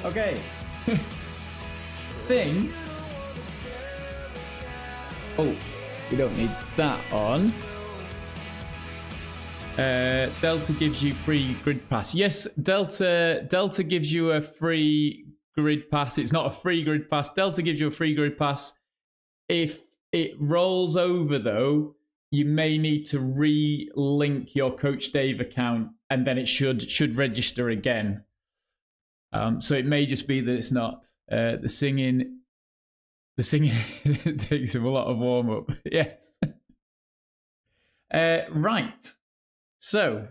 Okay. Thing. Oh, we don't need that on. Delta gives you free grid pass. Yes, Delta gives you a free grid pass. It's not a free grid pass. Delta gives you a free grid pass. If it rolls over, though, you may need to re-link your Coach Dave account, and then it should register again. So it may just be that it's not the singing. The singing takes him a lot of warm up. Yes. Right. So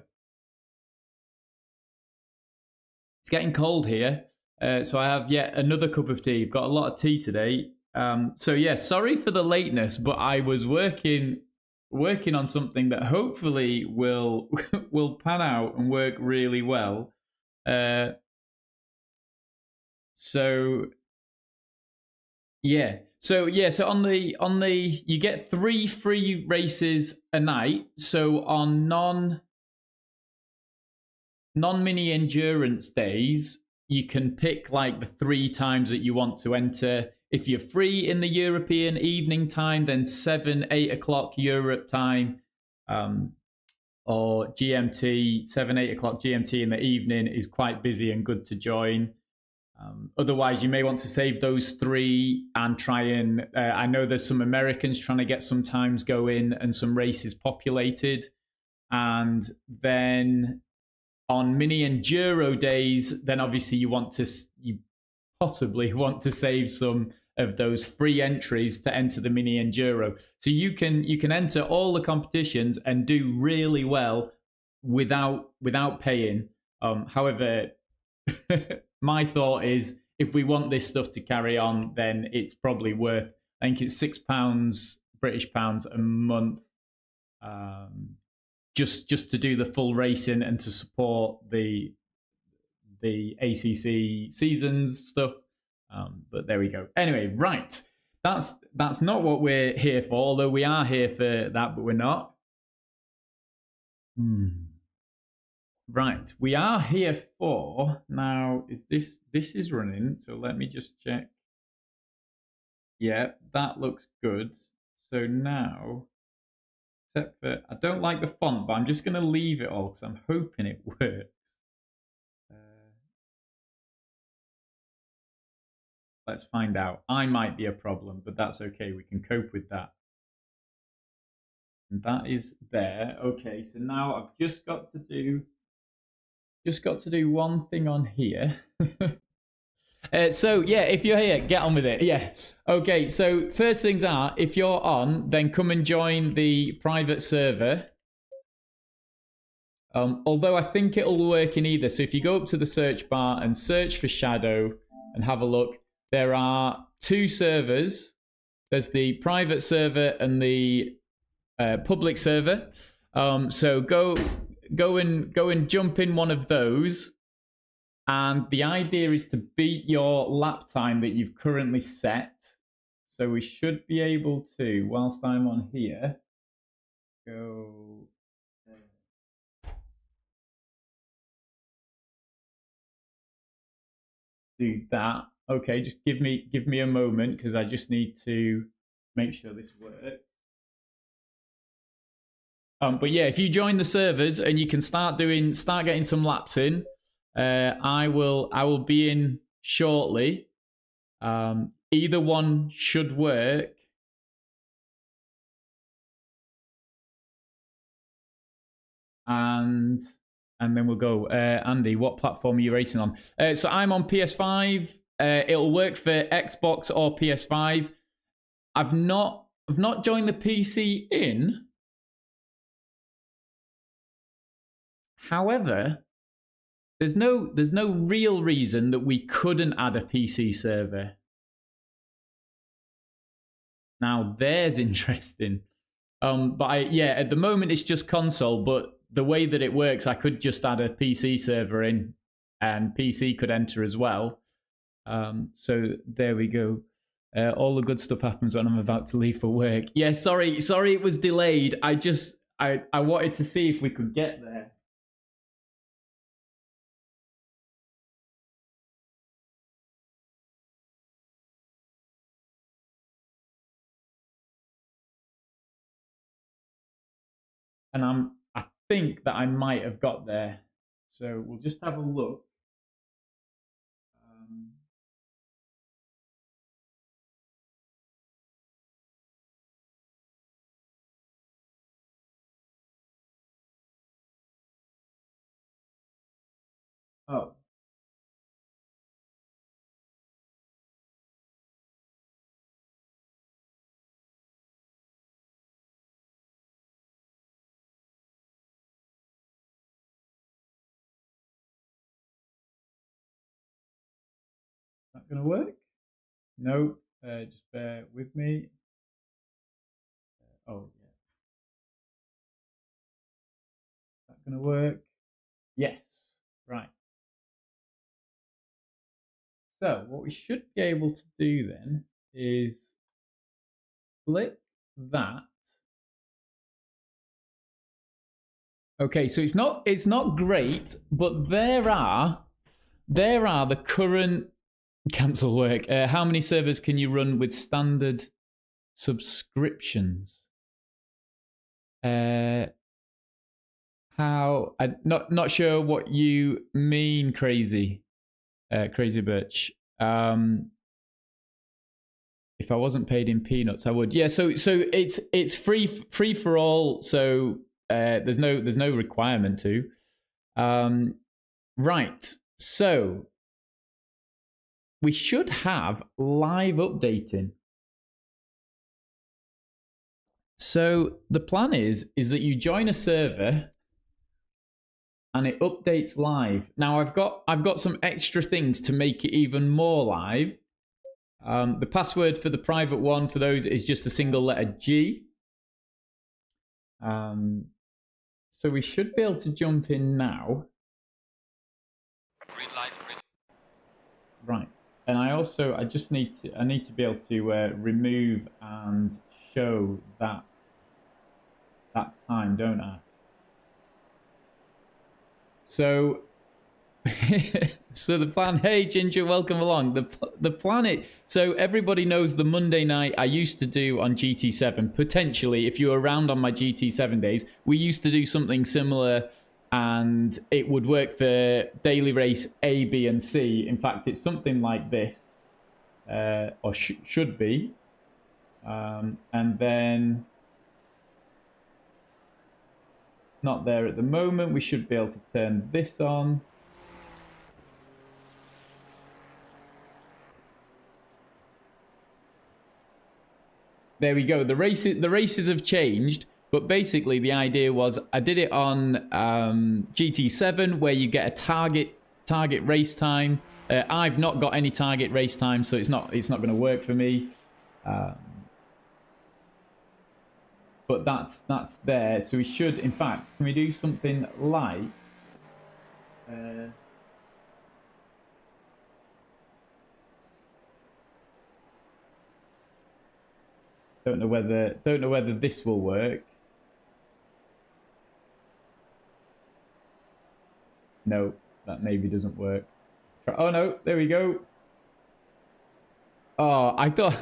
it's getting cold here. So I have yet another cup of tea. I've got a lot of tea today. So yeah, sorry for the lateness, but I was working on something that hopefully will pan out and work really well. So on the you get 3 free races a night. So on non-mini endurance days, you can pick like the 3 times that you want to enter. If you're free in the European evening time, then 7-8 o'clock Europe time, or GMT, 7-8 o'clock GMT in the evening is quite busy and good to join. Otherwise, you may want to save those 3 and try and... I know there's some Americans trying to get some times going and some races populated. And then on mini enduro days, then obviously you possibly want to save some of those free entries to enter the mini enduro. So you can enter all the competitions and do really well without paying. However, my thought is if we want this stuff to carry on, then it's probably worth, I think it's £6 British pounds a month, just to do the full racing and to support the ACC seasons stuff. But there we go. Anyway, right. That's not what we're here for, although we are here for that, but we're not. Right. We are here for... Now, is this is running, so let me just check. Yeah, that looks good. So now, except for... I don't like the font, but I'm just going to leave it all because I'm hoping it works. Let's find out. I might be a problem, but that's okay. We can cope with that. And that is there. Okay, so now I've just got to do one thing on here. So yeah, if you're here, get on with it. Yeah. Okay, so first things are, if you're on, then come and join the private server. Although I think it'll work in either. So if you go up to the search bar and search for Shadow and have a look, there are 2 servers. There's the private server and the public server. So go and jump in one of those. And the idea is to beat your lap time that you've currently set. So we should be able to, whilst I'm on here, go... do that. Okay, just give me a moment because I just need to make sure this works. But yeah, if you join the servers and you can start getting some laps in, I will be in shortly. Either one should work. And then we'll go. Andy, what platform are you racing on? So I'm on PS5. It'll work for Xbox or PS5. I've not joined the PC in. However, there's no real reason that we couldn't add a PC server. Now there's interesting. But at the moment it's just console, but the way that it works, I could just add a PC server in and PC could enter as well. So there we go. All the good stuff happens when I'm about to leave for work. Yeah, sorry it was delayed. I wanted to see if we could get there. and I think that I might have got there. So we'll just have a look. Oh. Is that going to work? No, just bear with me. Oh, yeah. Is that going to work? Yes. Right. So what we should be able to do then is click that. Okay, so it's not great, but there are the current cancel work. How many servers can you run with standard subscriptions? How I'm not sure what you mean, crazy Birch. If I wasn't paid in peanuts, I would. Yeah, so it's free for all. So there's no requirement to. Right. So we should have live updating. So the plan is that you join a server and it updates live. Now I've got some extra things to make it even more live. The password for the private one for those is just a single letter G. So we should be able to jump in now. Green light, green. Right, and I just need to be able to remove and show that time, don't I? So so the plan, hey Ginger, welcome along. The plan so everybody knows the Monday night I used to do on GT7, potentially if you were around on my GT7 days, we used to do something similar and it would work for daily race A, B and C. In fact, it's something like this, or should be. And then not there at the moment. We should be able to turn this on. There we go. The races have changed, but basically the idea was I did it on GT7 where you get a target race time. I've not got any target race time, so it's not going to work for me. But that's there. So we should, in fact, can we do something like? Don't know whether this will work. No, that maybe doesn't work. Oh no, there we go. Oh, I thought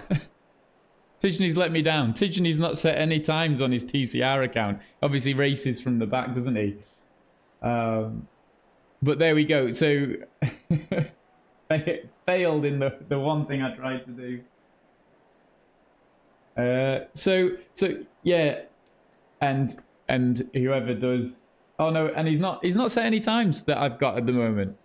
Tijani's let me down. Tijani's not set any times on his TCR account. Obviously races from the back, doesn't he? But there we go. So failed in the one thing I tried to do. So yeah, and whoever does. Oh no, and he's not set any times that I've got at the moment.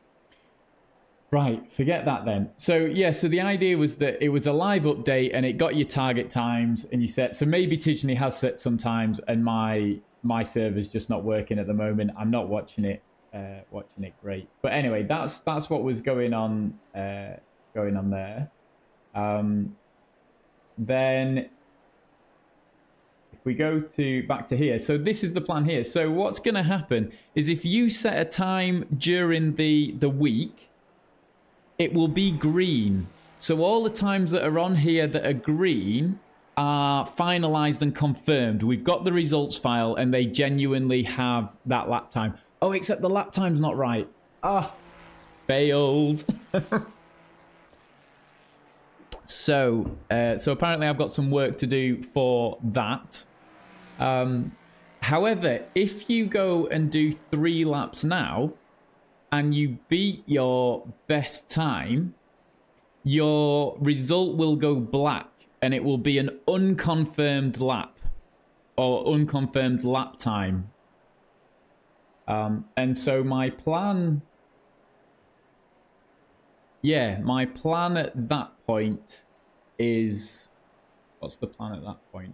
Right, forget that then. So yeah, so the idea was that it was a live update and it got your target times and you set. So maybe Tijani has set some times and my server's just not working at the moment. I'm not watching it great. But anyway, that's what was going on there. Then if we go back to here, so this is the plan here. So what's going to happen is if you set a time during the week, it will be green. So all the times that are on here that are green are finalized and confirmed. We've got the results file and they genuinely have that lap time. Oh, except the lap time's not right. Ah, failed. So apparently I've got some work to do for that. However, if you go and do 3 laps now and you beat your best time, your result will go black and it will be an unconfirmed lap or unconfirmed lap time. And so my plan... Yeah, my plan at that point is... What's the plan at that point?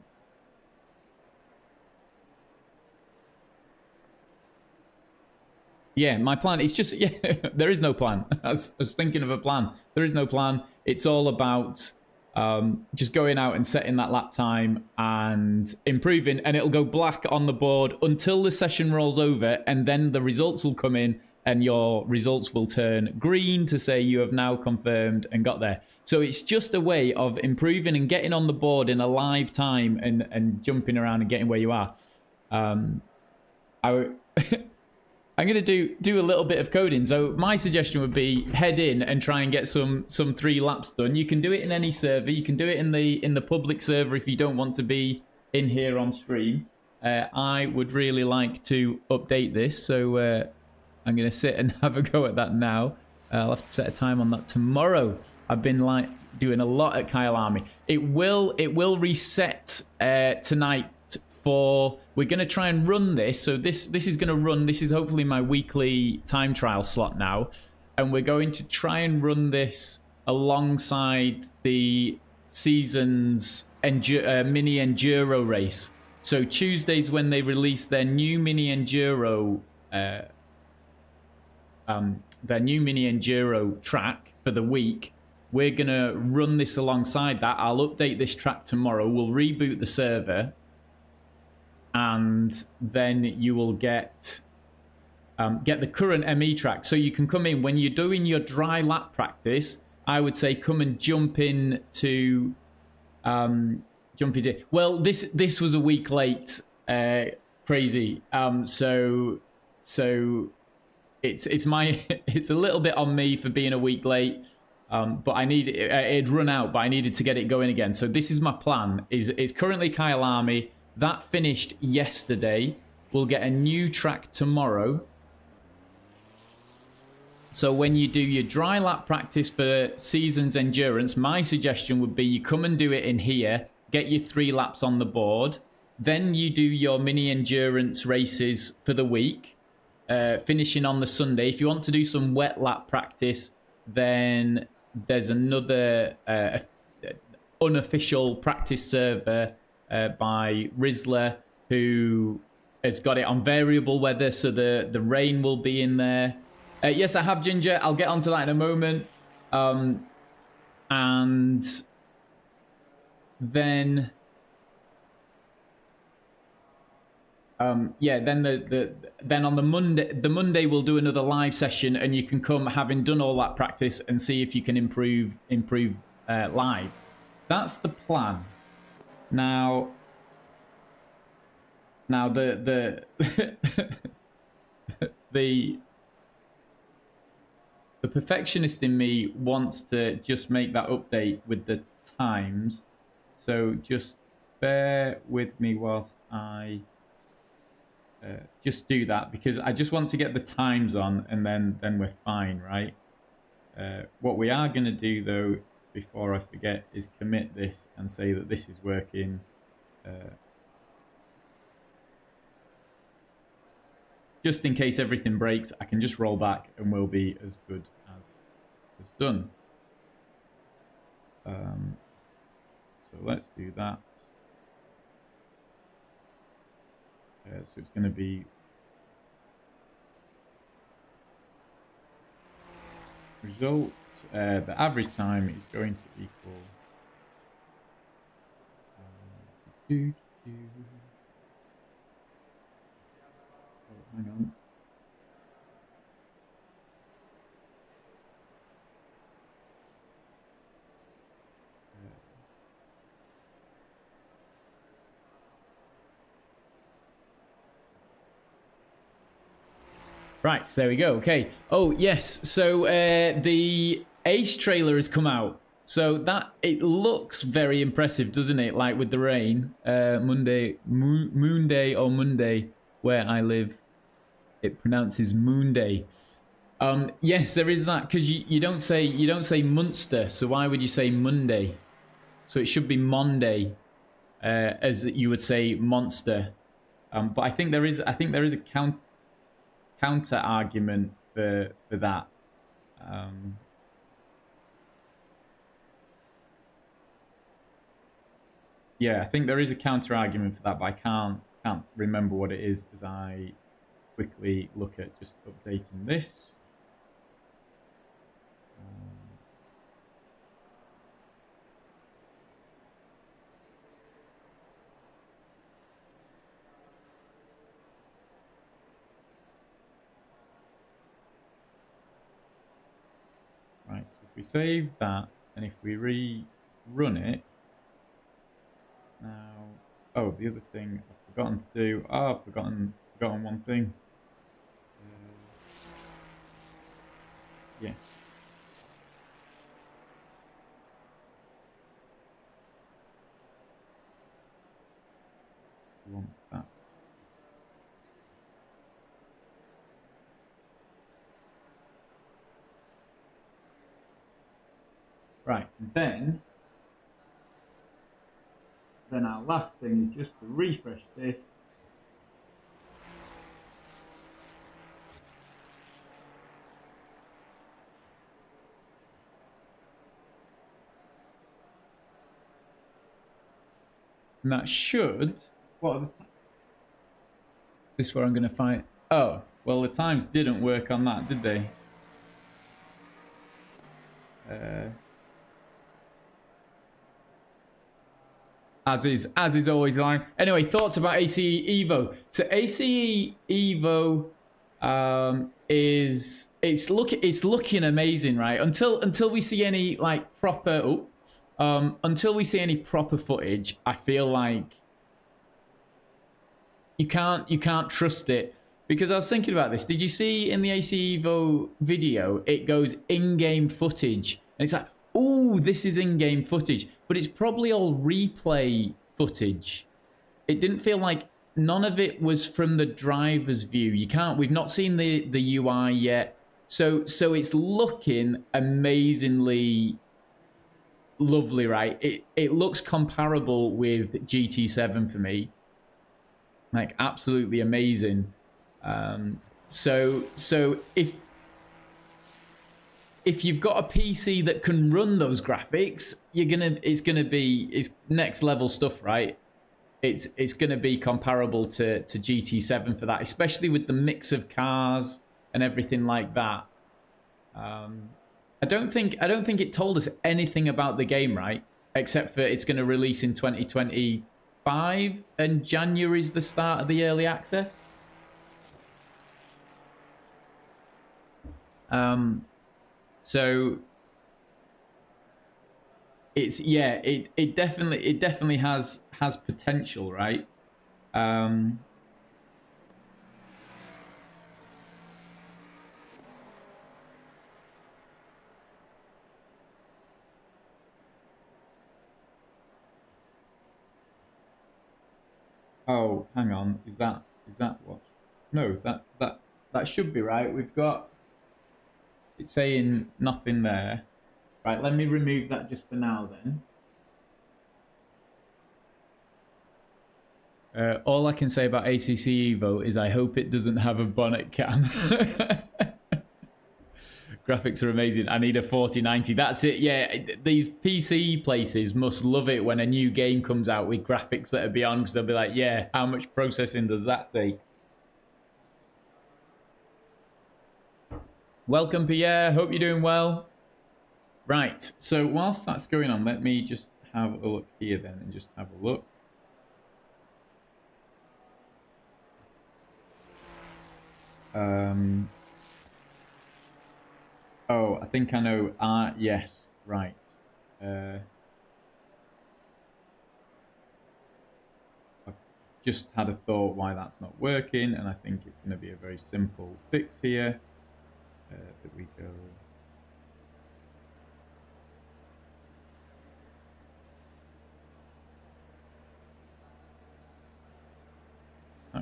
Yeah, my plan is just... Yeah, there is no plan. I was thinking of a plan. There is no plan. It's all about just going out and setting that lap time and improving. And it'll go black on the board until the session rolls over. And then the results will come in. And your results will turn green to say you have now confirmed and got there. So it's just a way of improving and getting on the board in a live time and jumping around and getting where you are. I'm going to do a little bit of coding. So my suggestion would be head in and try and get some 3 laps done. You can do it in any server. You can do it in the public server if you don't want to be in here on stream. I would really like to update this. So I'm going to sit and have a go at that now. I'll have to set a time on that tomorrow. I've been like doing a lot at Kyle Army. It will reset tonight. We're going to try and run this. So this is going to run. This is hopefully my weekly time trial slot now. And we're going to try and run this alongside the season's mini enduro race. So Tuesdays when they release their new mini enduro track for the week, we're going to run this alongside that. I'll update this track tomorrow. We'll reboot the server. And then you will get the current ME track. So you can come in when you're doing your dry lap practice. I would say come and jump in to Well, this was a week late, crazy. So it's my it's a little bit on me for being a week late. But I need it'd run out, but I needed to get it going again. So this is my plan. It's currently Kyle Army. That finished yesterday. We'll get a new track tomorrow. So when you do your dry lap practice for Seasons Endurance, my suggestion would be you come and do it in here, get your 3 laps on the board. Then you do your mini endurance races for the week, finishing on the Sunday. If you want to do some wet lap practice, then there's another unofficial practice server by Rizzler, who has got it on variable weather, so the rain will be in there. Yes, I have, Ginger. I'll get onto that in a moment. And then yeah, then then on the Monday we'll do another live session, and you can come having done all that practice and see if you can improve live. That's the plan. Now the the perfectionist in me wants to just make that update with the times, so just bear with me whilst I just do that, because I just want to get the times on, and then we're fine, right? What we are going to do though, before I forget, is commit this and say that this is working. Just in case everything breaks, I can just roll back and we'll be as good as done. So let's do that. So it's going to be result. The average time is going to equal. Oh, hang on. Right, so there we go. Okay. Oh, yes. So the Ace trailer has come out. So that, it looks very impressive, doesn't it? Like with the rain, Moon Day or Monday, where I live, it pronounces Moon Day. Yes, there is that, because you don't say Munster, so why would you say Monday? So it should be Monday, as you would say monster. But I think there is a counter argument for that. Yeah, I think there is a counter argument for that, but I can't remember what it is as I quickly look at just updating this. Right, so if we save that, and if we rerun it, now, oh, the other thing I've forgotten to do, I've forgotten one thing. Yeah. We want that. Right, and then our last thing is just to refresh this. And that should, what are the this is where I'm going to find, oh, well, the times didn't work on that, did they? As is always lying. Anyway, thoughts about ACE Evo. So ACE Evo is it's looking amazing, right? Until we see any like proper until we see any proper footage, I feel like you can't trust it. Because I was thinking about this. Did you see in the ACE Evo video, it goes in-game footage, and it's like, oh, this is in-game footage, but it's probably all replay footage. It didn't feel like, none of it was from the driver's view. We've not seen the UI yet, so it's looking amazingly lovely, right? It looks comparable with GT7 for me, like absolutely amazing. So if you've got a PC that can run those graphics, it's next level stuff, right? It's gonna be comparable to GT7 for that, especially with the mix of cars and everything like that. I don't think it told us anything about the game, right? Except for it's going to release in 2025, and January is the start of the early access. So it's, yeah, it definitely has potential, right? Oh, hang on, is that what? No, that should be right. We've got, it's saying nothing there. Right, let me remove that just for now then. All I can say about ACC Evo is I hope it doesn't have a bonnet cam. Graphics are amazing. I need a 4090. That's it. Yeah, these PC places must love it when a new game comes out with graphics that are beyond, because they'll be like, yeah, how much processing does that take? Welcome, Pierre. Hope you're doing well. Right, so whilst that's going on, let me just have a look here then, and just have a look. Oh, I think I know. Yes, right. I've just had a thought why that's not working, and I think it's going to be a very simple fix here. That we go.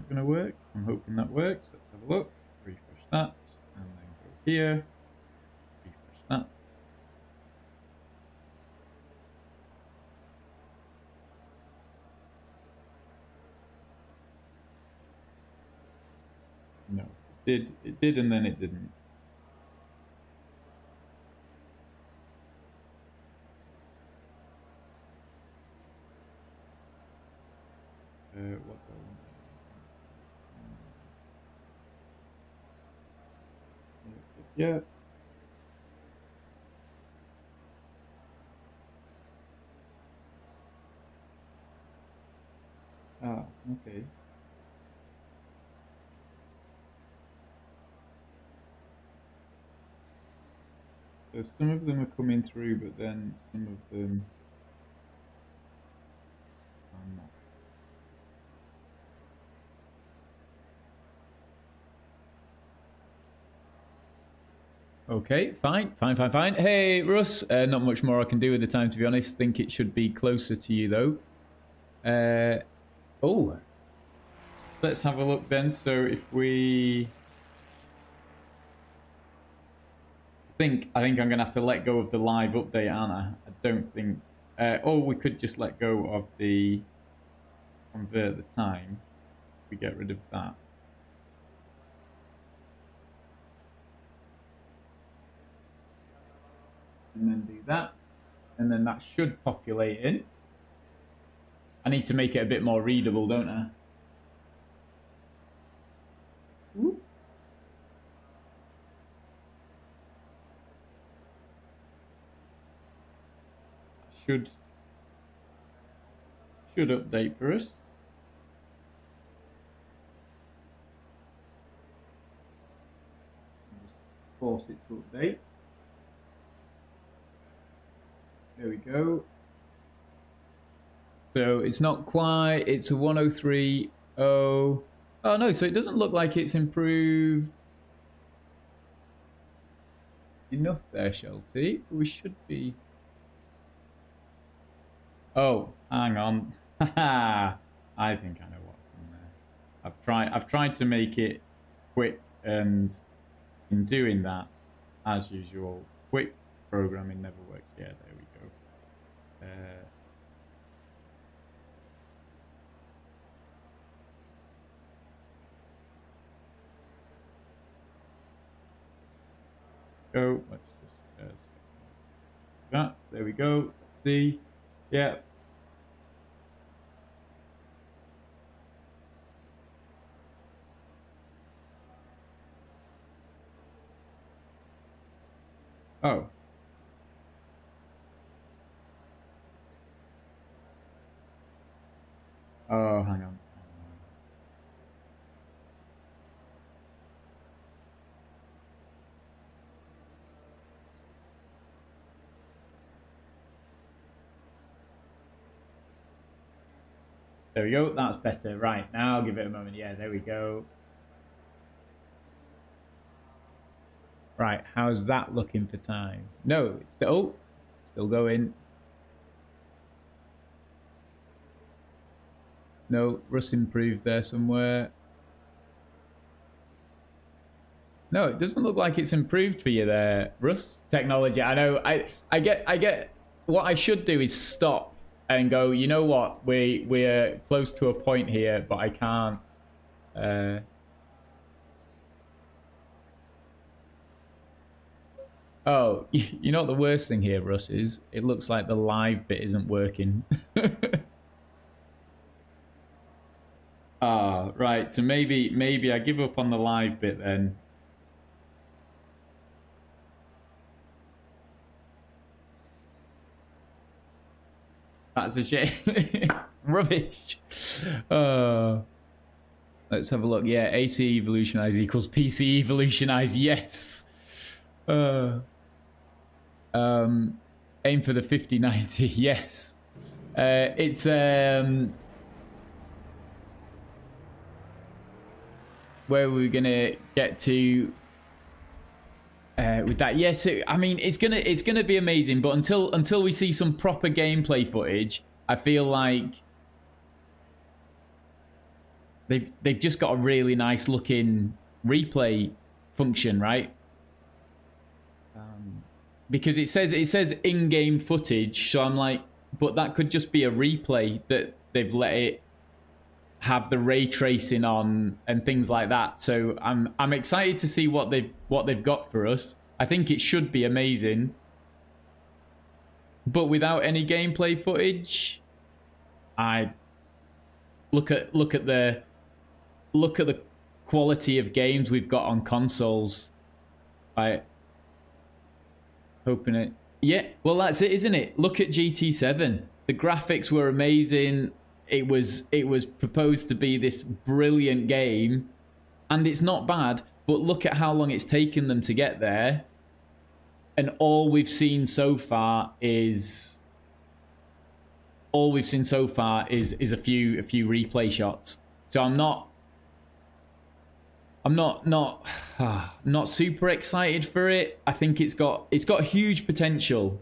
that going to work? I'm hoping that works. Let's have a look. Refresh that, and then go here. Refresh that. No, it did, and then it didn't. What do I want? Yeah. Ah, okay. So some of them are coming through, but then some of them are not. Okay, fine. Hey, Russ, not much more I can do with the time, to be honest. Think it should be closer to you, though. Oh, let's have a look then. So if we... I think I'm going to have to let go of the live update, aren't I? I don't think... or we could just let go of the... convert the time. We get rid of that. And then do that. And then that should populate in. I need to make it a bit more readable, don't I? Ooh. Should update for us. Just force it to update. There we go. So it's not quite, it's a 103.0. Oh no, so it doesn't look like it's improved enough there, Shelty. We should be... Oh, hang on. I think I know what happened there. I've tried to make it quick, and in doing that, as usual, quick programming never works. Yeah, there we go. Let's just that. There we go. See, yeah. Oh. Oh, hang on. There we go. That's better. Right, now I'll give it a moment. Yeah, there we go. Right, how's that looking for time? No, it's still going. No, Russ improved there somewhere. No, it doesn't look like it's improved for you there, Russ. Technology. I know. I get. What I should do is stop and go. You know what? We're close to a point here, but I can't. Oh, you know what the worst thing here, Russ, is? It looks like the live bit isn't working. Ah, right. So maybe I give up on the live bit then. That's a shame. Rubbish. Let's have a look. Yeah, AC evolutionize equals PC evolutionize. Yes. Aim for the 5090. Yes. It's where we're gonna get to with that. Yes, I mean it's gonna be amazing, but until we see some proper gameplay footage, I feel like they've just got a really nice looking replay function, right? Because it says in-game footage, so I'm like, but that could just be a replay that they've let it have the ray tracing on and things like that. So I'm excited to see what they've got for us. I think it should be amazing. But without any gameplay footage, I look at the quality of games we've got on consoles. I hoping it. Yeah, well that's it, isn't it? Look at GT7. The graphics were amazing. It was proposed to be this brilliant game, and it's not bad, but look at how long it's taken them to get there. And all we've seen so far is a few replay shots. So I'm not super excited for it. I think it's got huge potential,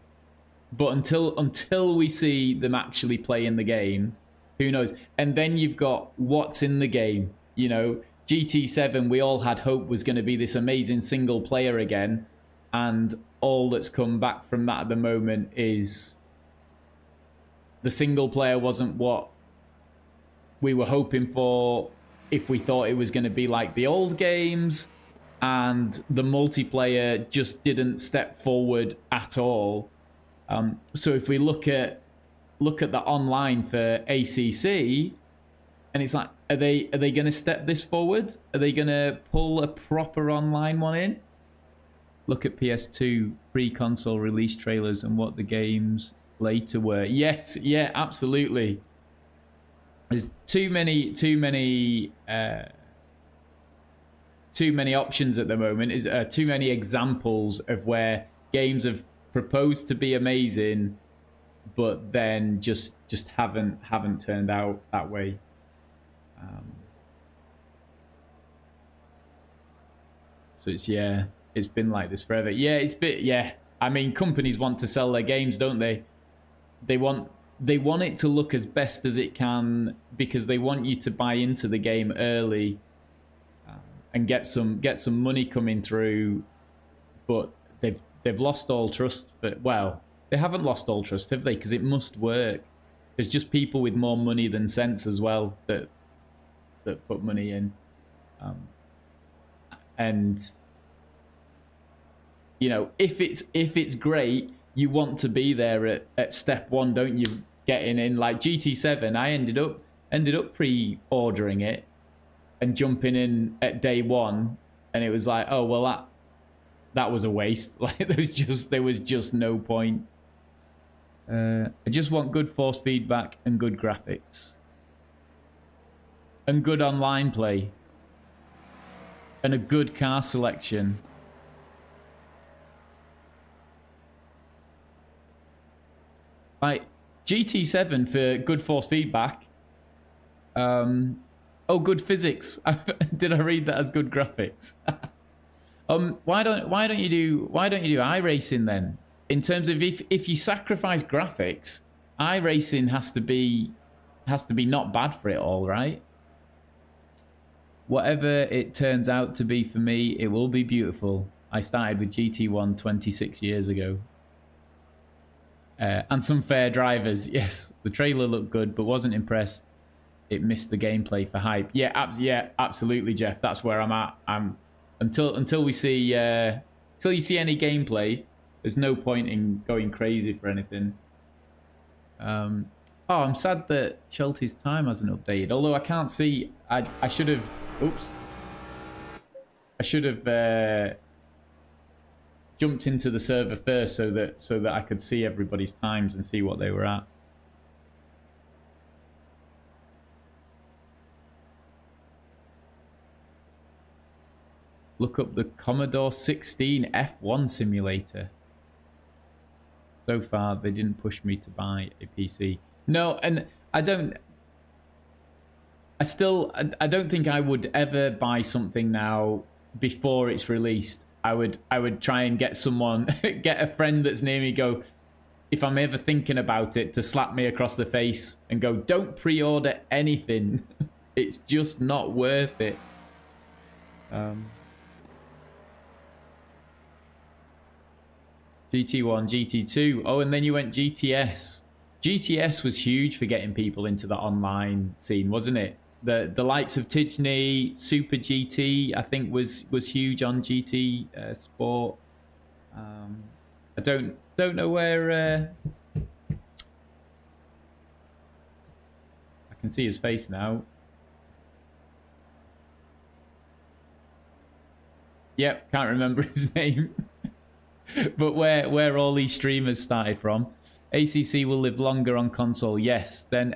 but until we see them actually play in the game, who knows? And then you've got what's in the game. You know, GT7, we all had hope was going to be this amazing single player again, and all that's come back from that at the moment is the single player wasn't what we were hoping for if we thought it was going to be like the old games, and the multiplayer just didn't step forward at all. So if we look at the online for ACC, and it's like, are they going to step this forward? Are they going to pull a proper online one in? Look at PS2 pre-console release trailers and what the games later were. Yes, yeah, absolutely. There's too many options at the moment. Is too many examples of where games have proposed to be amazing, but then just haven't turned out that way. So it's been like this forever. I mean, companies want to sell their games, don't they? They want it to look as best as it can because they want you to buy into the game early and get some money coming through. But they've lost all trust. Well, they haven't lost all trust, have they? Because it must work. There's just people with more money than sense as well that put money in, and you know, if it's great, you want to be there at step one, don't you? Getting in, like GT7, I ended up pre-ordering it and jumping in at day one, and it was like, oh well, that was a waste. Like there was just no point. I just want good force feedback and good graphics and good online play and a good car selection. Like GT7 for good force feedback. Good physics. Did I read that as good graphics? Why don't you do iRacing then? In terms of if you sacrifice graphics, iRacing has to be not bad for it all, right? Whatever it turns out to be for me, it will be beautiful. I started with GT1 26 years ago. And some fair drivers. Yes, the trailer looked good, but wasn't impressed. It missed the gameplay for hype. Yeah, absolutely, Jeff. That's where I'm at. Until we see until you see any gameplay, there's no point in going crazy for anything. I'm sad that Shelty's time hasn't updated. Although I can't see. I should have. Oops. I should have. Jumped into the server first so that I could see everybody's times and see what they were at. Look up the Commodore 16 F1 simulator. So far, they didn't push me to buy a PC. No, and I don't think I would ever buy something now before it's released. I would try and get a friend that's near me, go, if I'm ever thinking about it, to slap me across the face and go, don't pre-order anything. It's just not worth it. GT1, GT2. Oh, and then you went GTS. GTS was huge for getting people into the online scene, wasn't it? The likes of Tijni, Super GT, I think was huge on GT Sport. I don't know where. I can see his face now. Yep, can't remember his name. But where all these streamers started from. ACC will live longer on console, yes. Then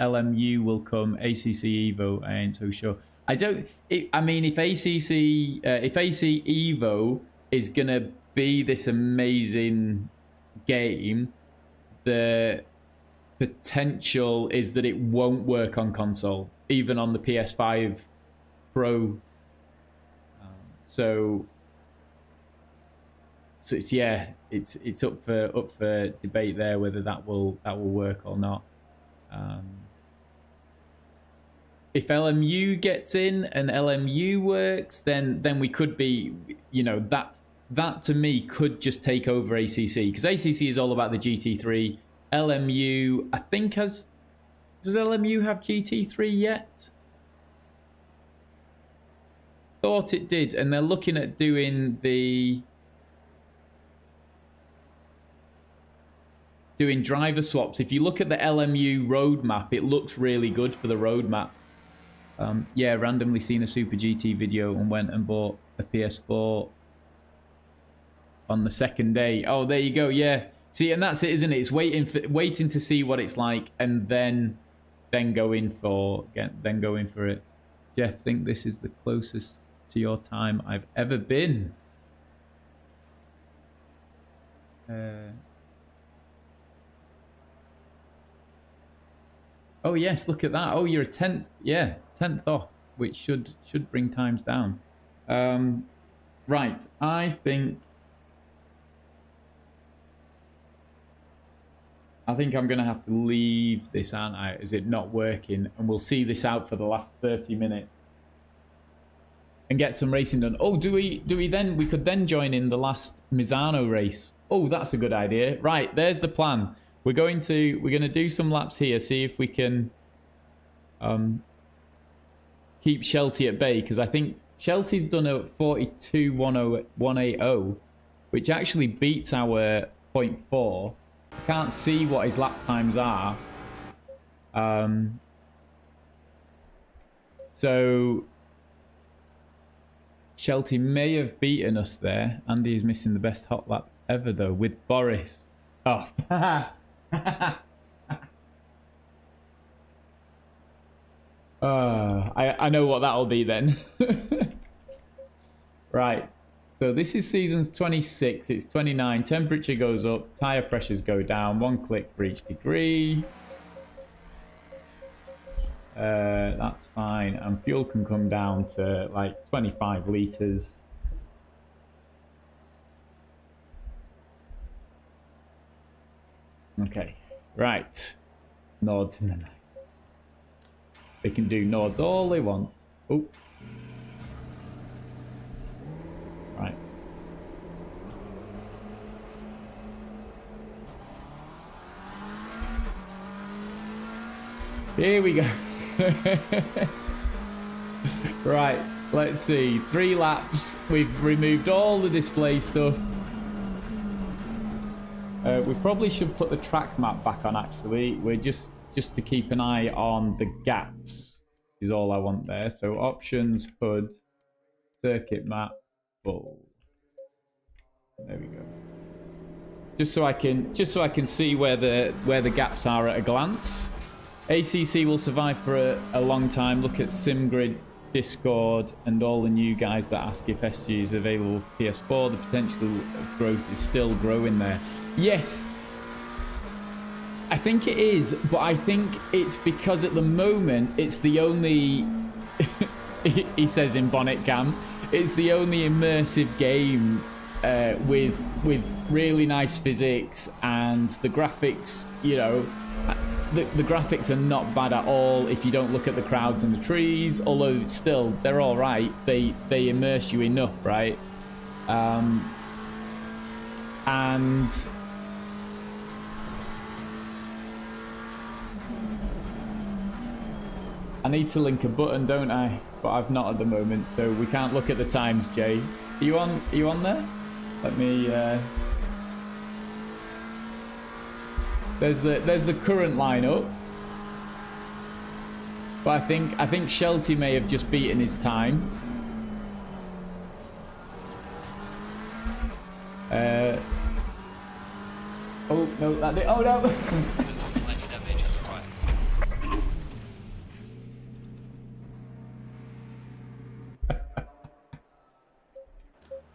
LMU will come. ACC Evo, I ain't so sure. I mean, if AC Evo is gonna be this amazing game, the potential is that it won't work on console, even on the PS5 Pro. So it's it's up for debate there whether that will work or not. If LMU gets in and LMU works, then we could be, you know, that to me could just take over ACC, because ACC is all about the GT3. LMU, I think, does LMU have GT3 yet? Thought it did, and they're looking at doing driver swaps. If you look at the LMU roadmap, it looks really good for the roadmap. Yeah, randomly seen a Super GT video and went and bought a PS4 on the second day. Oh, there you go. Yeah, see, and that's it, isn't it? It's waiting to see what it's like, and then going for it. Jeff, think this is the closest to your time I've ever been. Oh yes, look at that. Oh, you're a 10th. Yeah, 10th off, which should bring times down. Right, I think I'm gonna have to leave this, aren't I? Is it not working? And we'll see this out for the last 30 minutes and get some racing done. Oh, do we then? We could then join in the last Misano race. Oh, that's a good idea. Right, there's the plan. We're gonna do some laps here, see if we can keep Shelty at bay, because I think Shelty's done a 42.180, which actually beats our 0.4. I can't see what his lap times are. So Shelty may have beaten us there. Andy's missing the best hot lap ever though with Boris. Oh. I know what that'll be then. Right, so this is seasons 26, it's 29, temperature goes up, tire pressures go down, 1 click for each degree. That's fine, and fuel can come down to like 25 litres. Okay, right. Nords in the night. They can do Nords all they want. Oh. Right. Here we go. Right, let's see. 3 laps. We've removed all the display stuff. We probably should put the track map back on, actually. We're just to keep an eye on the gaps is all I want there. So options, HUD, circuit map, full. There we go. Just so I can see where the gaps are at a glance. ACC will survive for a long time. Look at SimGrid, Discord, and all the new guys that ask if SG is available for PS4. The potential of growth is still growing there. Yes, I think it is, but I think it's because at the moment it's the only, he says in Bonnet Cam, it's the only immersive game with really nice physics, and the graphics, you know, the graphics are not bad at all if you don't look at the crowds and the trees, although still they're all right. They immerse you enough, right? And I need to link a button, don't I? But I've not at the moment, so we can't look at the times. Jay, are you on there? Let me there's the current lineup, but I think Shelty may have just beaten his time. Oh no, that did. Oh no.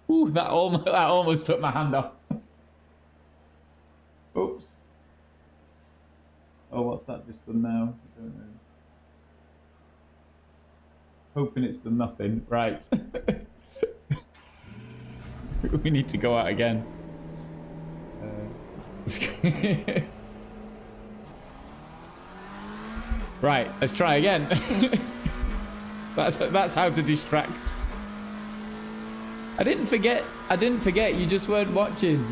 Ooh, that almost took my hand off. Oops. Oh, what's that just done now? I don't know. Hoping it's done nothing. Right. We need to go out again. Right, let's try again. That's how to distract. I didn't forget. You just weren't watching.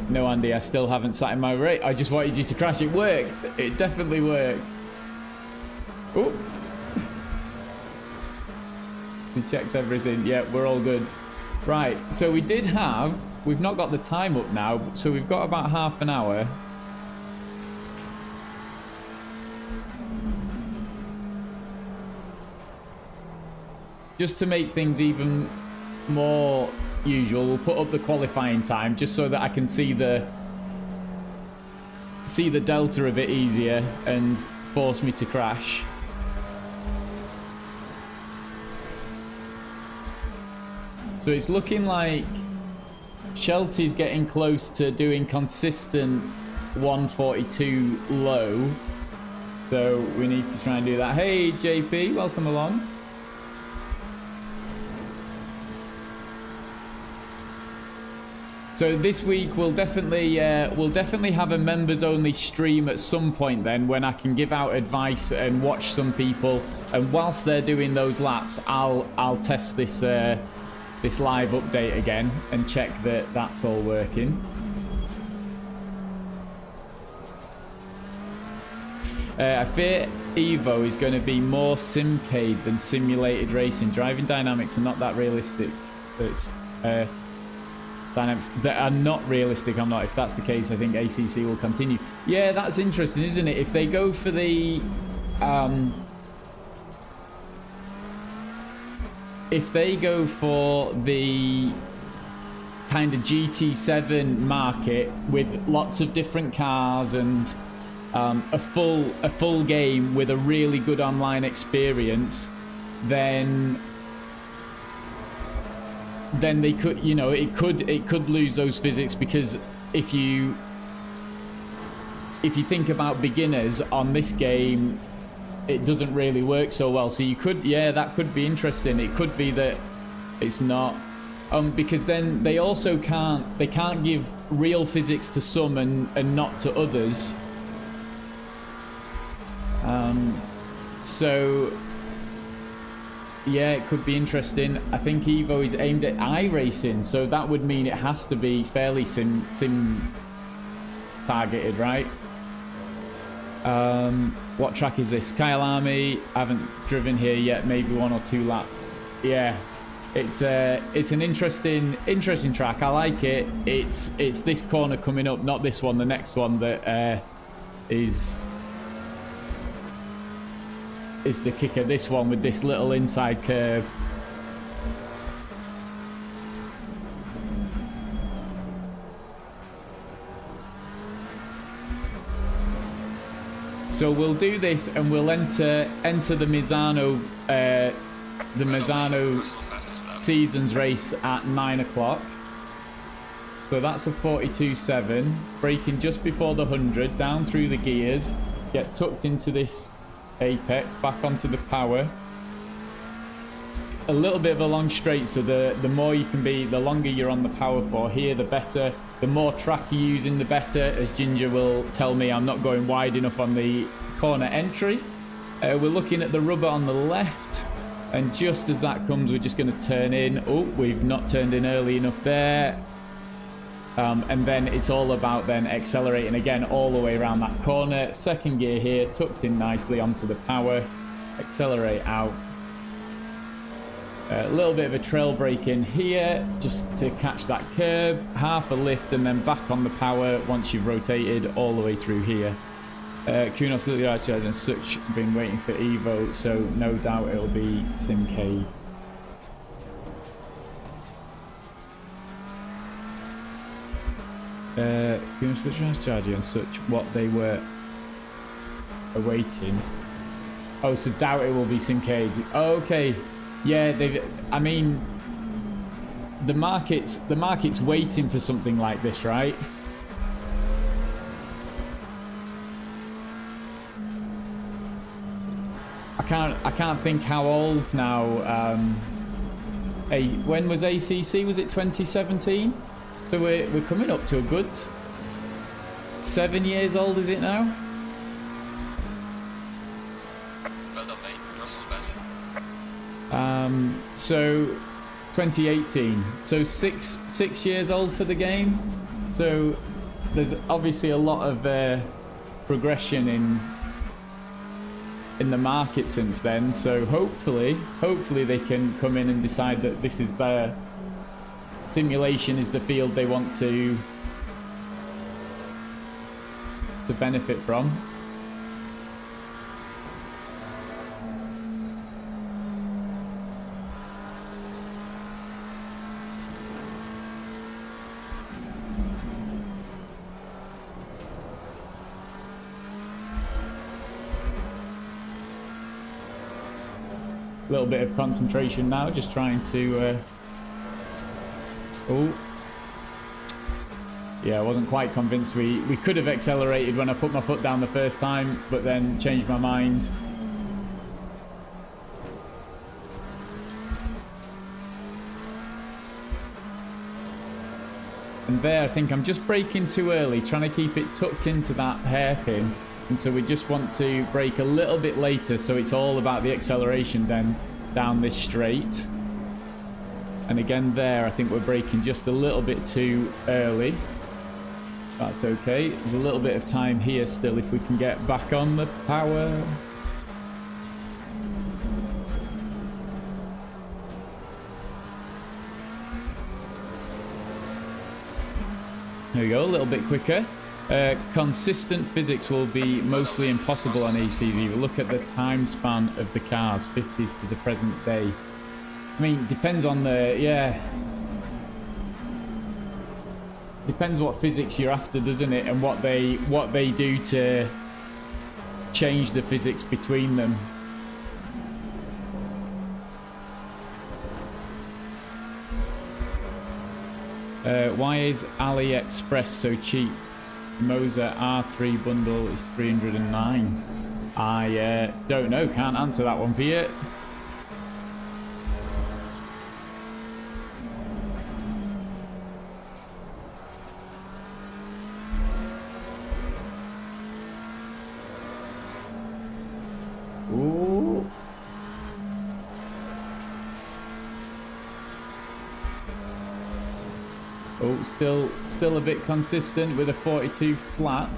No, Andy, I still haven't sat in my rate. I just wanted you to crash. It worked. It definitely worked. Oh. He checks everything. Yeah, we're all good. Right, so we've not got the time up now, so we've got about half an hour. Just to make things even more usual, we'll put up the qualifying time just so that I can see the delta a bit easier and force me to crash. So it's looking like Shelty's getting close to doing consistent 142 low. So we need to try and do that. Hey JP, welcome along. So this week we'll definitely have a members only stream at some point then, when I can give out advice and watch some people, and whilst they're doing those laps I'll test this this live update again and check that that's all working. I fear Evo is going to be more simcade than simulated racing. Driving dynamics are not that realistic. It's dynamics that are not realistic. If that's the case, I think ACC will continue. Yeah, that's interesting, isn't it? If they go for the kind of GT7 market with lots of different cars and a full game with a really good online experience, then they could, it could lose those physics, because if you think about beginners on this game, it doesn't really work so well. So you could, that could be interesting. It could be that it's not, because then they also can't give real physics to some and not to others. So yeah, it could be interesting. I think Evo is aimed at iRacing, so that would mean it has to be fairly sim targeted, right? What track is this? Kyle Army. I haven't driven here yet. Maybe 1 or 2 laps. Yeah, it's an interesting track. I like it. It's this corner coming up, not this one. The next one that is the kicker. This one with this little inside curve. So we'll do this and we'll enter the Misano Seasons race at 9 o'clock. So that's a 42.7, braking just before the 100, down through the gears, get tucked into this apex, back onto the power. A little bit of a long straight, so the more you can be, the longer you're on the power for here, the better. The more track you're using, the better, as Ginger will tell me I'm not going wide enough on the corner entry. We're looking at the rubber on the left, and just as that comes, we're just going to turn in. Oh, we've not turned in early enough there. And then it's all about then accelerating again all the way around that corner. Second gear here, tucked in nicely onto the power. Accelerate out. A little bit of a trail brake in here just to catch that curb. Half a lift and then back on the power once you've rotated all the way through here. Kunos Lily Archer and such been waiting for Evo, so no doubt it'll be Simcade. Kunos Lily Archer and such, what they were awaiting. Oh, so doubt it will be Simcade. Okay. Yeah, I mean, the market's waiting for something like this, right? I can't think how old now. When was ACC? Was it 2017? So we're coming up to a good 7 years old, is it now? So 2018, so six years old for the game. So there's obviously a lot of progression in the market since then. So hopefully they can come in and decide that this is their simulation, is the field they want to benefit from. A little bit of concentration now, just trying to oh yeah, I wasn't quite convinced we could have accelerated when I put my foot down the first time, but then changed my mind. And there, I think I'm just braking too early, trying to keep it tucked into that hairpin. And so we just want to brake a little bit later, so it's all about the acceleration then down this straight. And again there, I think we're braking just a little bit too early. That's okay. There's a little bit of time here still if we can get back on the power. There we go, a little bit quicker. Consistent physics will be mostly impossible on ACZ. Look at the time span of the cars, 50s to the present day. I mean, depends on the, yeah. Depends what physics you're after, doesn't it? And what they do to change the physics between them. Why is AliExpress so cheap? Moser R3 bundle is 309. I don't know, can't answer that one for you. Ooh. Oh, still a bit consistent with a 42 flat.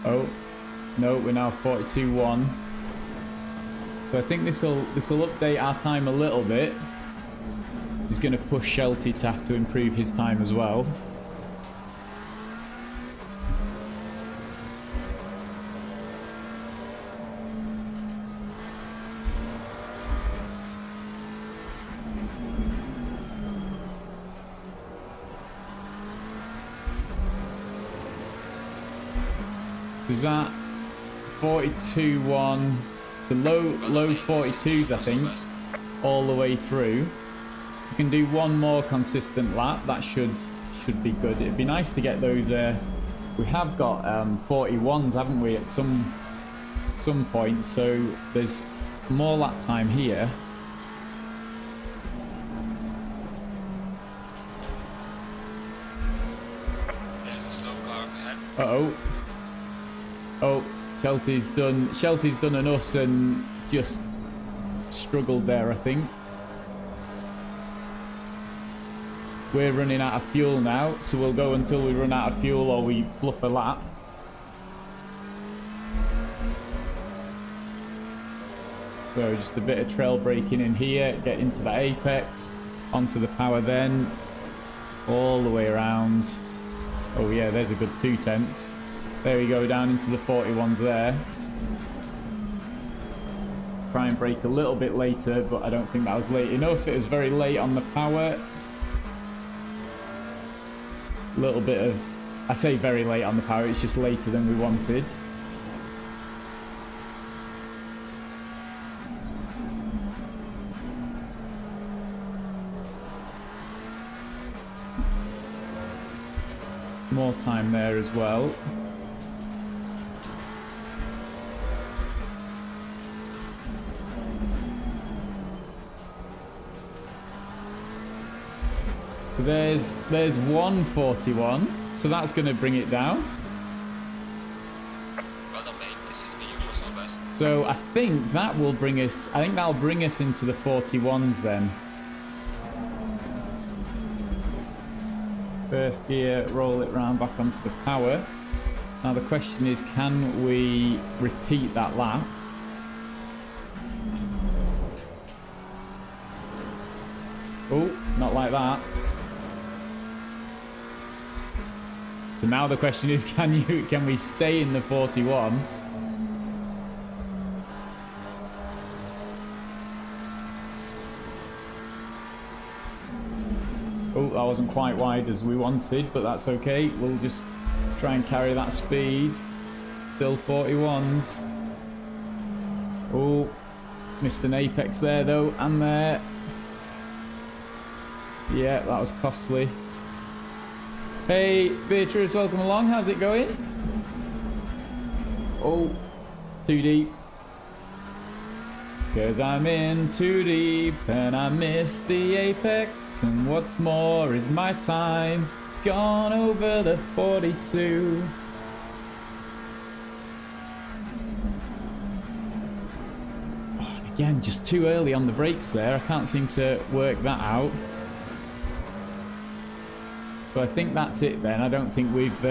Oh, no, we're now 42.1. So I think this will update our time a little bit. This is going to push Shelty to have to improve his time as well. Is that 42.1 to low 42s, I think, all the way through. we can do one more consistent lap, that should be good. It'd be nice to get those. We have got 41s, haven't we, at some point? So there's more lap time here. There's a slow car ahead. Uh-oh. Oh, Shelty's done an us and just struggled there, I think. We're running out of fuel now, so we'll go until we run out of fuel or we fluff a lap. So just a bit of trail braking in here, get into the apex, onto the power then, all the way around. Oh yeah, there's a good 2/10. There we go, down into the 41s there. Try and brake a little bit later, but I don't think that was late enough. It was very late on the power. A little bit of, I say very late on the power, it's just later than we wanted. More time there as well. So there's 141, so that's going to bring it down. Well done, mate. This is me, you're so best. So I think that will bring us, I think that'll bring us into the 41s then. First gear, roll it round back onto the power. Now the question is, can we repeat that lap? Oh, not like that. So now the question is, can we stay in the 41? Oh, that wasn't quite wide as we wanted, but that's okay. We'll just try and carry that speed. Still 41s. Oh, missed an apex there though, and there. Yeah, that was costly. Hey, Beatrice, welcome along. How's it going? Oh, too deep. Cause I'm in too deep and I missed the apex. And what's more is my time gone over the 42. Oh, again, just too early on the brakes there. I can't seem to work that out. So I think that's it then. I don't think we've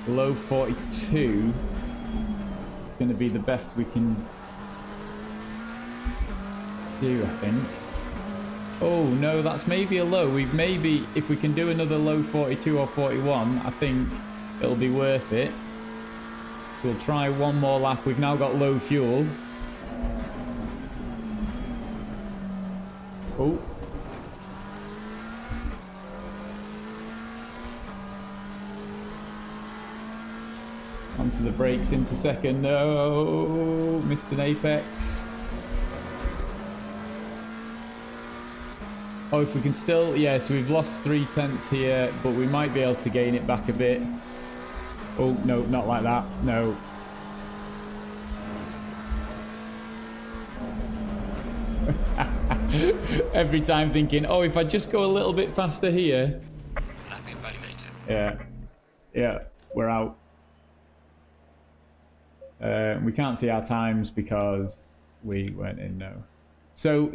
low 42 is going to be the best we can do, I think. Oh no, that's maybe a low. We've maybe, if we can do another low 42 or 41, I think it'll be worth it. So we'll try one more lap. We've now got low fuel. Oh. Onto the brakes into second. No, missed an apex. Oh, if we can still, yeah, so we've lost 3/10 here, but we might be able to gain it back a bit. Oh, no, not like that. No. Every time thinking, oh, if I just go a little bit faster here. Nothing validated. Yeah. Yeah, we're out. We can't see our times because we weren't in, no. So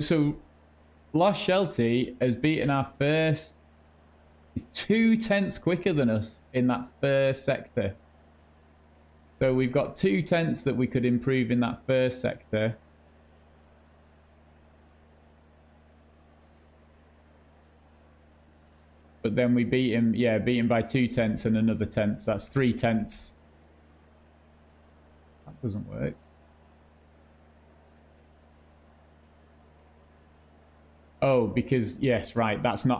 Lost Shelty has beaten our first. He's 2/10 quicker than us in that first sector. So we've got 2/10 that we could improve in that first sector. But then we beat him, yeah, beat him by 2/10 and another 10. So that's 3/10. That doesn't work. Oh, because, yes, right, that's not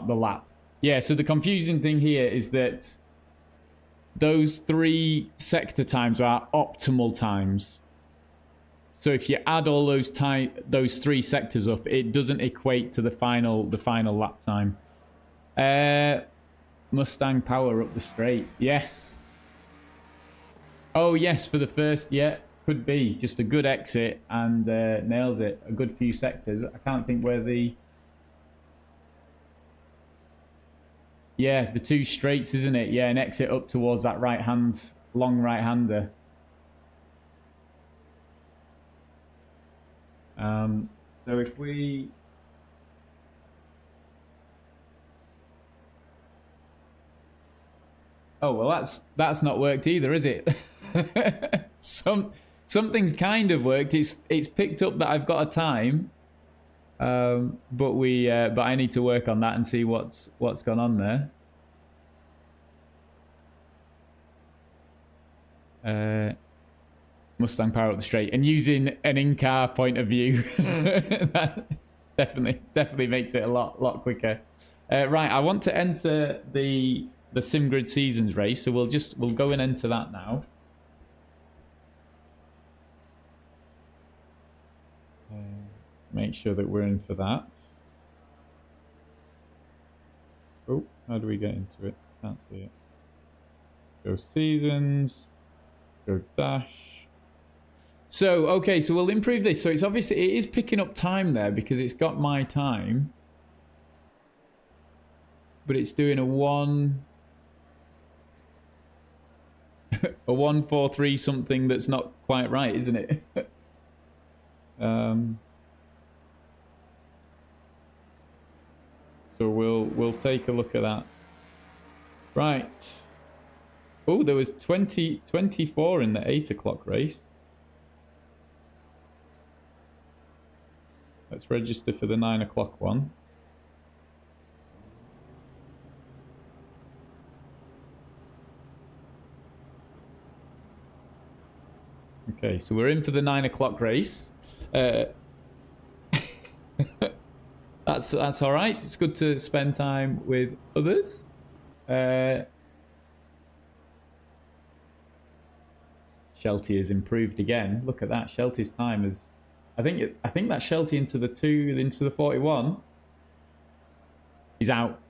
the lap. Yeah, so the confusing thing here is that those 3 sector times are optimal times. So if you add all those three sectors up, it doesn't equate to the final lap time. Mustang power up the straight. Yes. Oh yes, for the first, yeah, could be just a good exit and nails it. A good few sectors. I can't think where the. Yeah, the two straights, isn't it? Yeah, an exit up towards that long right-hander. So if we... Oh, well, that's not worked either, is it? Something's kind of worked. It's picked up that I've got a time. But I need to work on that and see what's gone on there. Mustang power up the straight and using an in-car point of view. That definitely makes it a lot quicker. Right, I want to enter the SimGrid Seasons race, so we'll go and enter that now. Make sure that we're in for that. Oh, how do we get into it? Can't see it. Go seasons. Go dash. So, okay, so we'll improve this. So it's obviously, it is picking up time there because it's got my time. But it's doing a 1:43 something that's not quite right, isn't it? So we'll take a look at that. Right. Oh, there was 24 in the 8 o'clock race. Let's register for the 9 o'clock one. Okay, so we're in for the 9 o'clock race. That's all right. It's good to spend time with others. Shelty has improved again. Look at that. Shelty's time is. I think that's Shelty into the 41. He's out.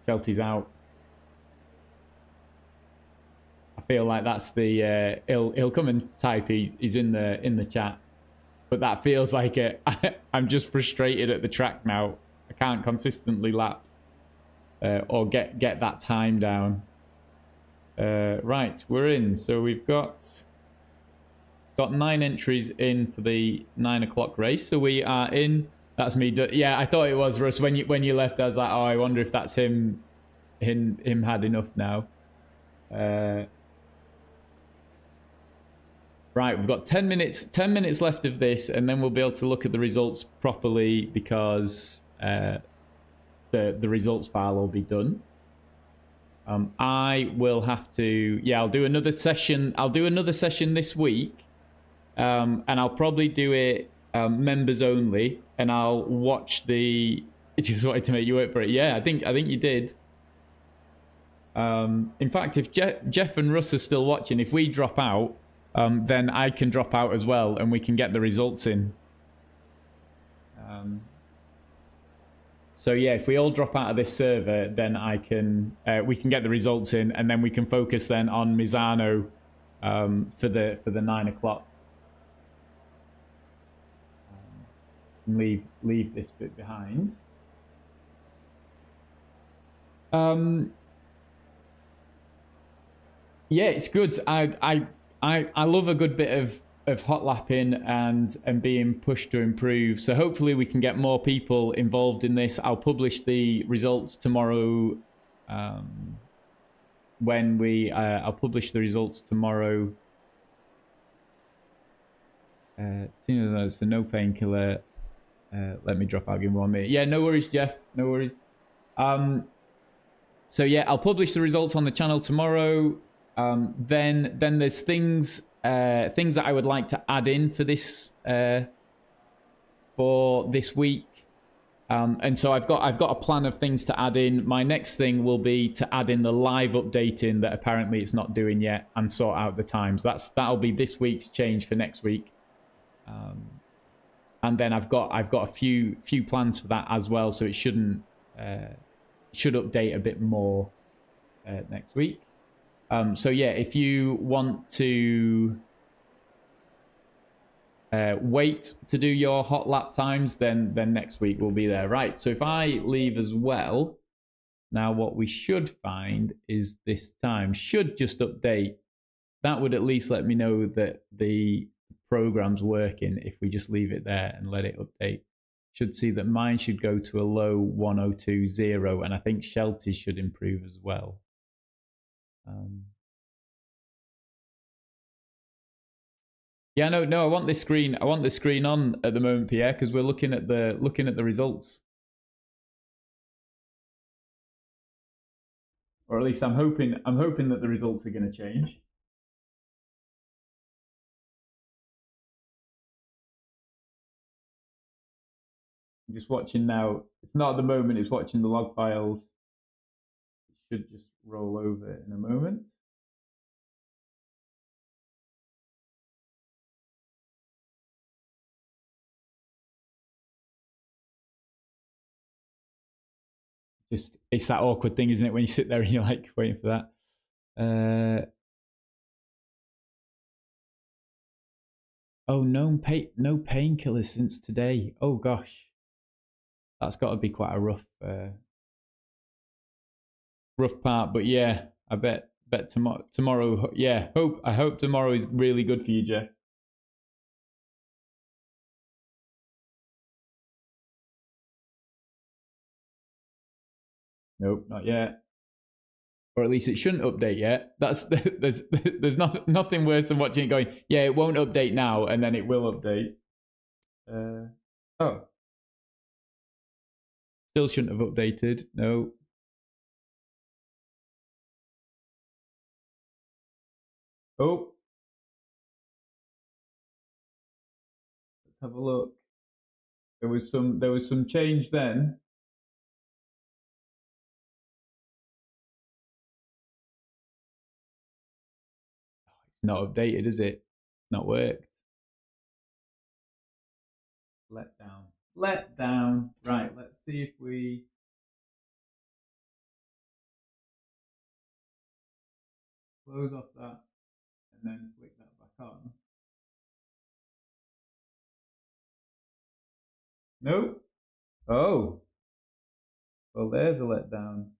Shelty's out. I feel like that's the. He'll come and type. He's in the chat. But that feels like it. I'm just frustrated at the track now. I can't consistently lap or get that time down. Right, we're in. So we've got 9 entries in for the 9 o'clock race. So we are in. That's me. Yeah, I thought it was Russ. When you left, I was like, oh, I wonder if that's him had enough now. Right, we've got 10 minutes left of this, and then we'll be able to look at the results properly because the results file will be done. I will have to. Yeah, I'll do another session. I'll do another session this week, and I'll probably do it members only, and I'll watch the. I just wanted to make you work for it. Yeah, I think you did. In fact, if Jeff and Russ are still watching, if we drop out. Then I can drop out as well, and we can get the results in. So yeah, if we all drop out of this server, then we can get the results in, and then we can focus then on Misano for the 9 o'clock. Leave this bit behind. Yeah, it's good. I love a good bit of hot lapping and being pushed to improve. So hopefully we can get more people involved in this. I'll publish the results tomorrow. I'll publish the results tomorrow. It's a no painkiller. Let me drop out. Give me 1 minute. Yeah, no worries, Jeff. No worries. So yeah, I'll publish the results on the channel tomorrow. Then there's things that I would like to add in for this week, and so I've got a plan of things to add in. My next thing will be to add in the live updating that apparently it's not doing yet, and sort out the times. That'll be this week's change for next week. And then I've got a few plans for that as well, so it should update a bit more next week. So yeah, if you want to wait to do your hot lap times, then next week we'll be there. Right, so if I leave as well, now what we should find is this time should just update. That would at least let me know that the program's working if we just leave it there and let it update. Should see that mine should go to a low 1020, and I think Shelty's should improve as well. Yeah, no, I want this screen. I want this screen on at the moment, Pierre, because we're looking at the results. Or at least I'm hoping that the results are going to change. I'm just watching now. It's not at the moment, it's watching the log files. It should just roll over in a moment. Just it's that awkward thing, isn't it, when you sit there and you're like waiting for that. Oh, no painkillers since today. Oh gosh, that's got to be quite a rough part. But yeah, I bet tomorrow. Yeah, I hope tomorrow is really good for you, Jeff. Nope, not yet. Or at least it shouldn't update yet. There's nothing worse than watching it going, yeah, it won't update now, and then it will update. Oh, still shouldn't have updated. No. Oh, let's have a look. There was some change then. It's not updated, is it? Not worked. Let down. Right, let's see if we close off that and then flick that back on. Nope. Oh. Well, there's a letdown.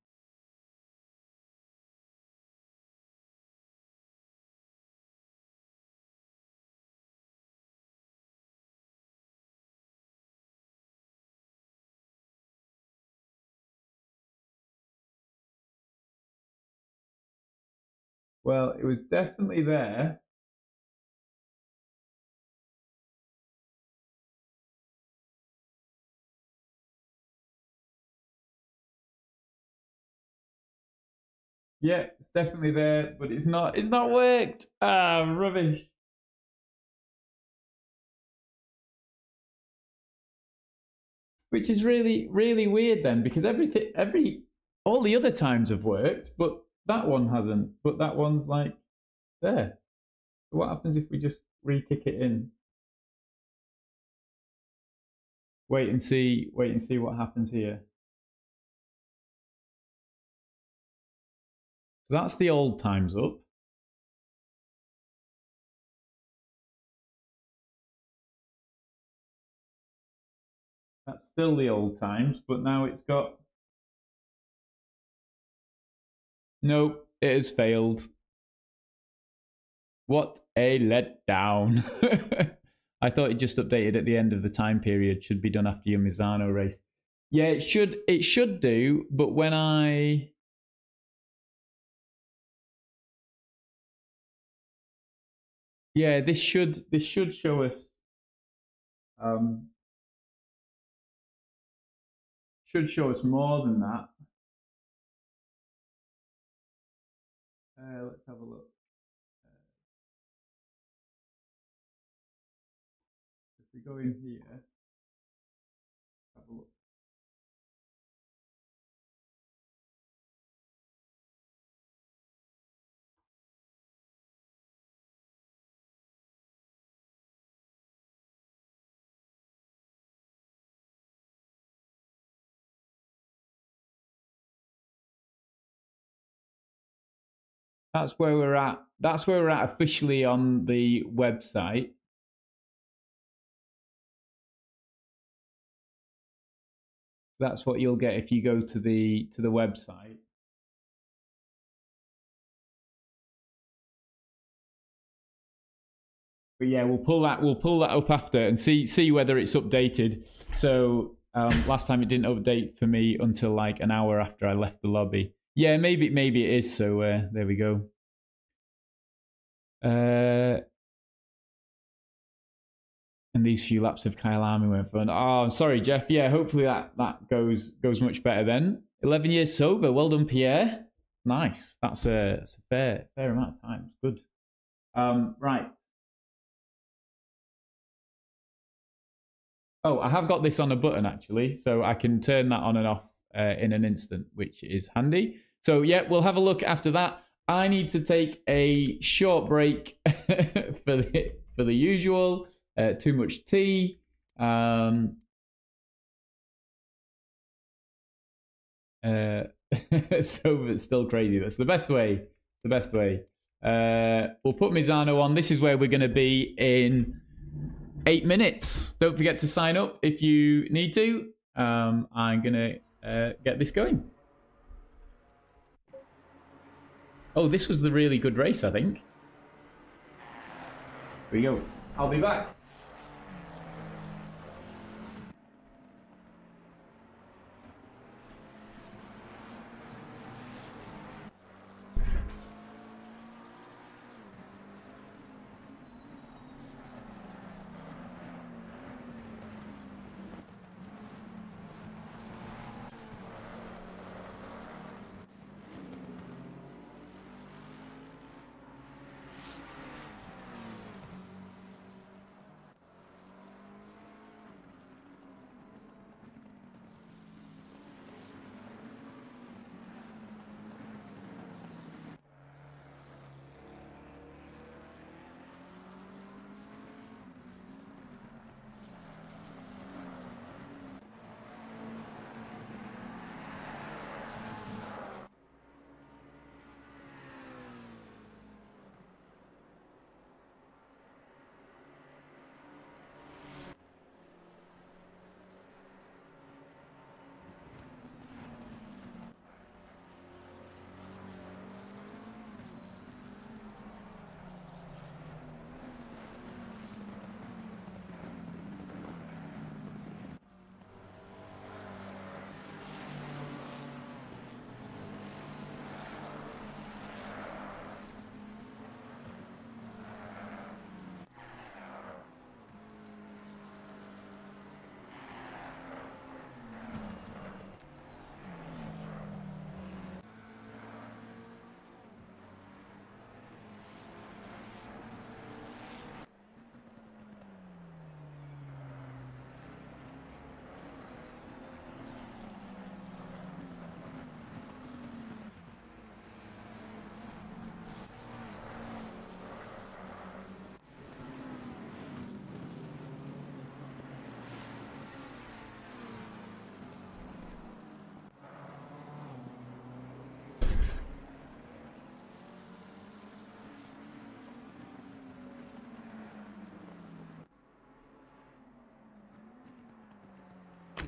Well, it was definitely there. Yeah, it's definitely there, but it's not worked. Ah, rubbish. Which is really, really weird then, because all the other times have worked, but that one hasn't. But that one's like there. So what happens if we just re-kick it in? Wait and see what happens here. So that's the old times up. That's still the old times, but now it's got... Nope, it has failed. What a letdown. I thought it just updated at the end of the time period. Should be done after your Misano race. Yeah, it should do, but when I... Yeah, this should show us should show us more than that. Let's have a look. If we go in here, have a look. That's where we're at. That's where we're at officially on the website. That's what you'll get if you go to the website. But yeah, we'll pull that up after and see whether it's updated. So last time it didn't update for me until like an hour after I left the lobby. Yeah, maybe it is. So there we go. And these few laps of Kyle Army went fun. Oh, I'm sorry, Jeff. Yeah, hopefully that goes much better then. 11 years sober. Well done, Pierre. Nice. That's a fair amount of time. It's good. Right. Oh, I have got this on a button actually, so I can turn that on and off in an instant, which is handy. So yeah, we'll have a look after that. I need to take a short break for the usual. Too much tea. So it's still crazy. That's the best way. The best way. We'll put Mizano on. This is where we're going to be in 8 minutes. Don't forget to sign up if you need to. I'm going to get this going. Oh, this was the really good race, I think. Here we go. I'll be back.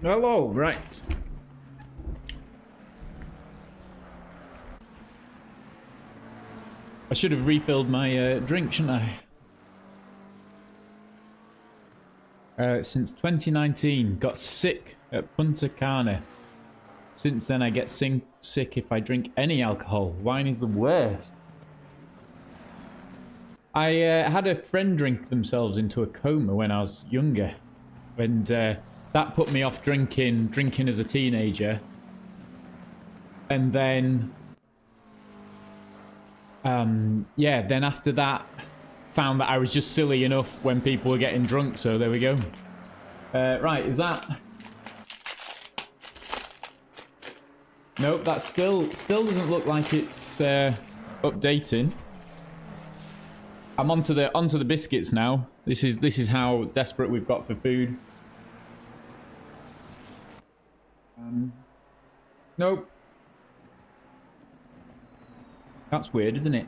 Hello, right. I should have refilled my drink, shouldn't I? Since 2019, got sick at Punta Cana. Since then, I get sick if I drink any alcohol. Wine is the worst. I had a friend drink themselves into a coma when I was younger. And that put me off drinking as a teenager. And then... yeah, then after that, found that I was just silly enough when people were getting drunk, so there we go. Right, is that... Nope, that still doesn't look like it's updating. I'm onto the biscuits now. This is how desperate we've got for food. Nope. That's weird, isn't it?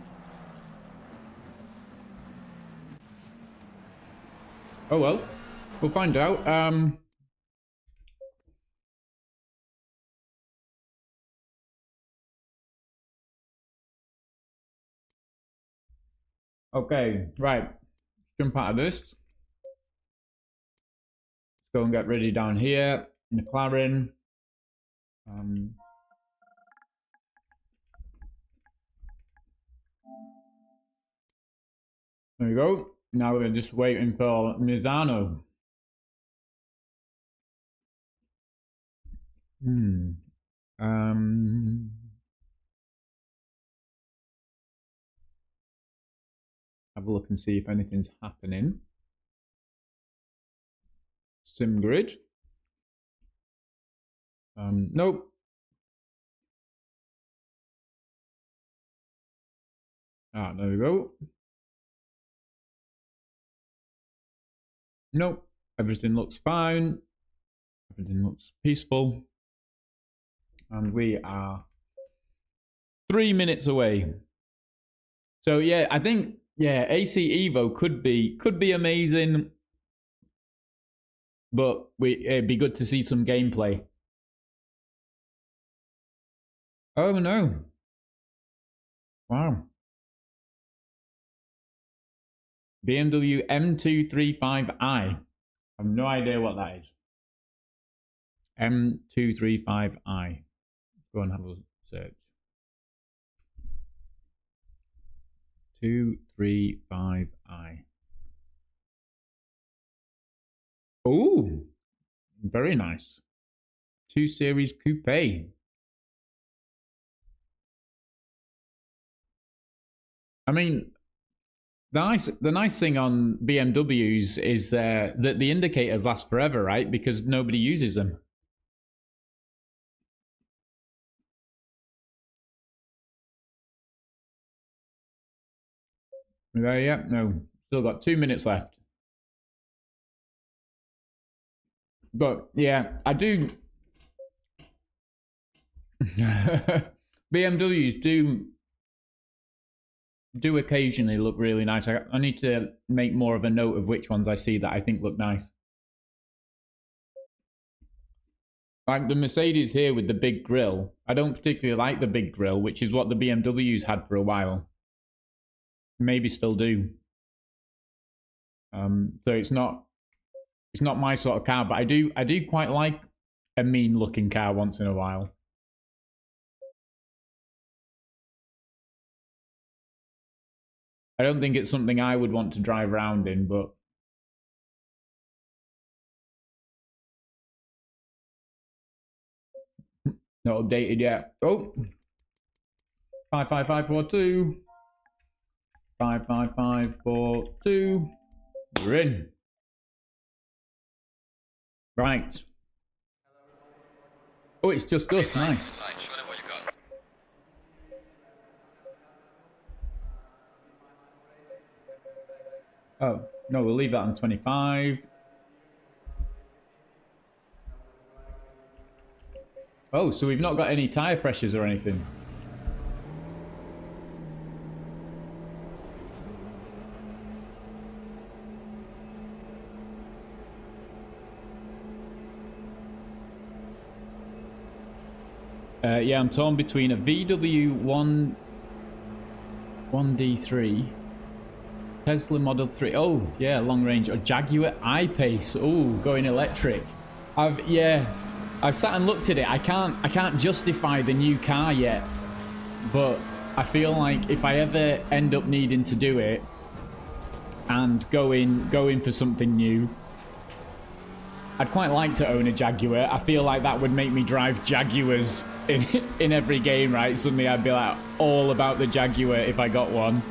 Oh well, we'll find out. Okay, right. Let's jump out of this. Let's go and get ready down here. McLaren. There we go. Now we're just waiting for Mizano. Have a look and see if anything's happening. Sim grid. Nope. Ah, there we go. Nope. Everything looks fine. Everything looks peaceful. And we are 3 minutes away. So yeah, I think AC Evo could be amazing, but it'd be good to see some gameplay. Oh no! Wow. BMW M235i. I have no idea what that is. M235i. Go and have a search. 235i. Oh, very nice. 2 Series Coupe. I mean, the nice thing on BMWs is that the indicators last forever, right? Because nobody uses them. Yeah, no, still got 2 minutes left. But yeah, I do. BMWs do occasionally look really nice. I need to make more of a note of which ones I see that I think look nice. Like the Mercedes here with the big grille. I don't particularly like the big grille, which is what the BMWs had for a while. Maybe still do. So it's not my sort of car, but I do quite like a mean looking car once in a while. I don't think it's something I would want to drive around in, but not updated yet. Oh, 55542. 55542. We're in. Right. Oh, it's just us. Nice. Show them what you got. Oh, no, we'll leave that on 25. Oh, so we've not got any tyre pressures or anything. Yeah, I'm torn between a VW 1D3, Tesla Model 3. Oh, yeah, long range. Or Jaguar I-Pace. Oh, going electric. I've sat and looked at it. I can't justify the new car yet, but I feel like if I ever end up needing to do it and go in for something new, I'd quite like to own a Jaguar. I feel like that would make me drive Jaguars in every game, right? Suddenly I'd be like all about the Jaguar if I got one.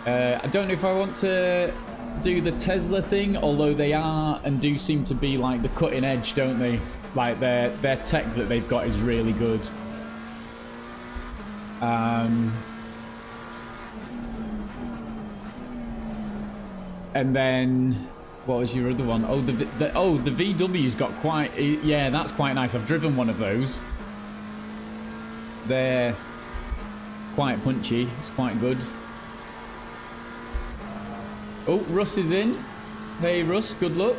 I don't know if I want to do the Tesla thing, although they are and do seem to be like the cutting edge, don't they? Like their tech that they've got is really good. And then what was your other one? Oh, the VW's got quite. Yeah, that's quite nice. I've driven one of those. They're quite punchy. It's quite good. Oh, Russ is in. Hey Russ, good luck.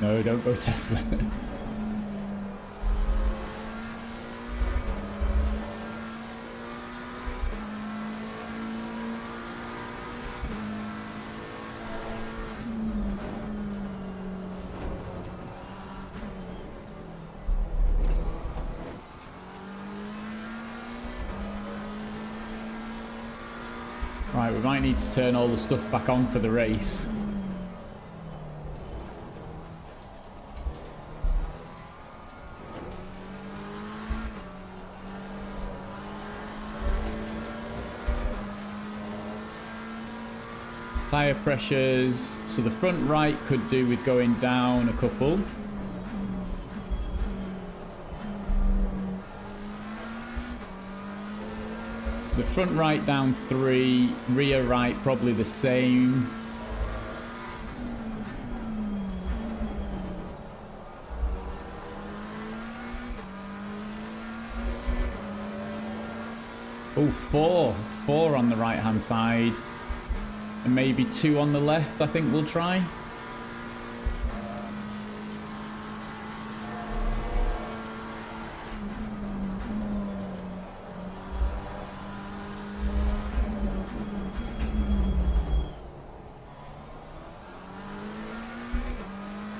No, don't go Tesla. Right, we might need to turn all the stuff back on for the race. Tyre pressures, so the front right could do with going down a couple. So the front right down 3, rear right probably the same. Oh, 4 on the right hand side. And maybe 2 on the left, I think we'll try.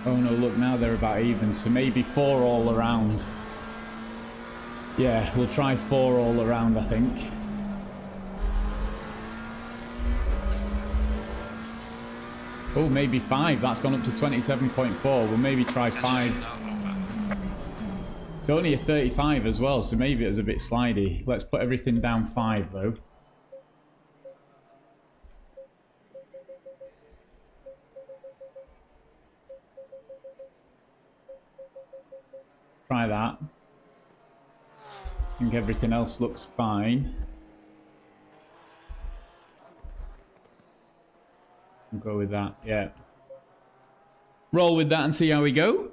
Oh no, look, now they're about even, so maybe 4 all around. Yeah, we'll try 4 all around, I think. Oh, maybe 5. That's gone up to 27.4. We'll maybe try 5. It's only a 35 as well, so maybe it was a bit slidey. Let's put everything down 5, though. Try that. I think everything else looks fine. We'll go with that, yeah. Roll with that and see how we go.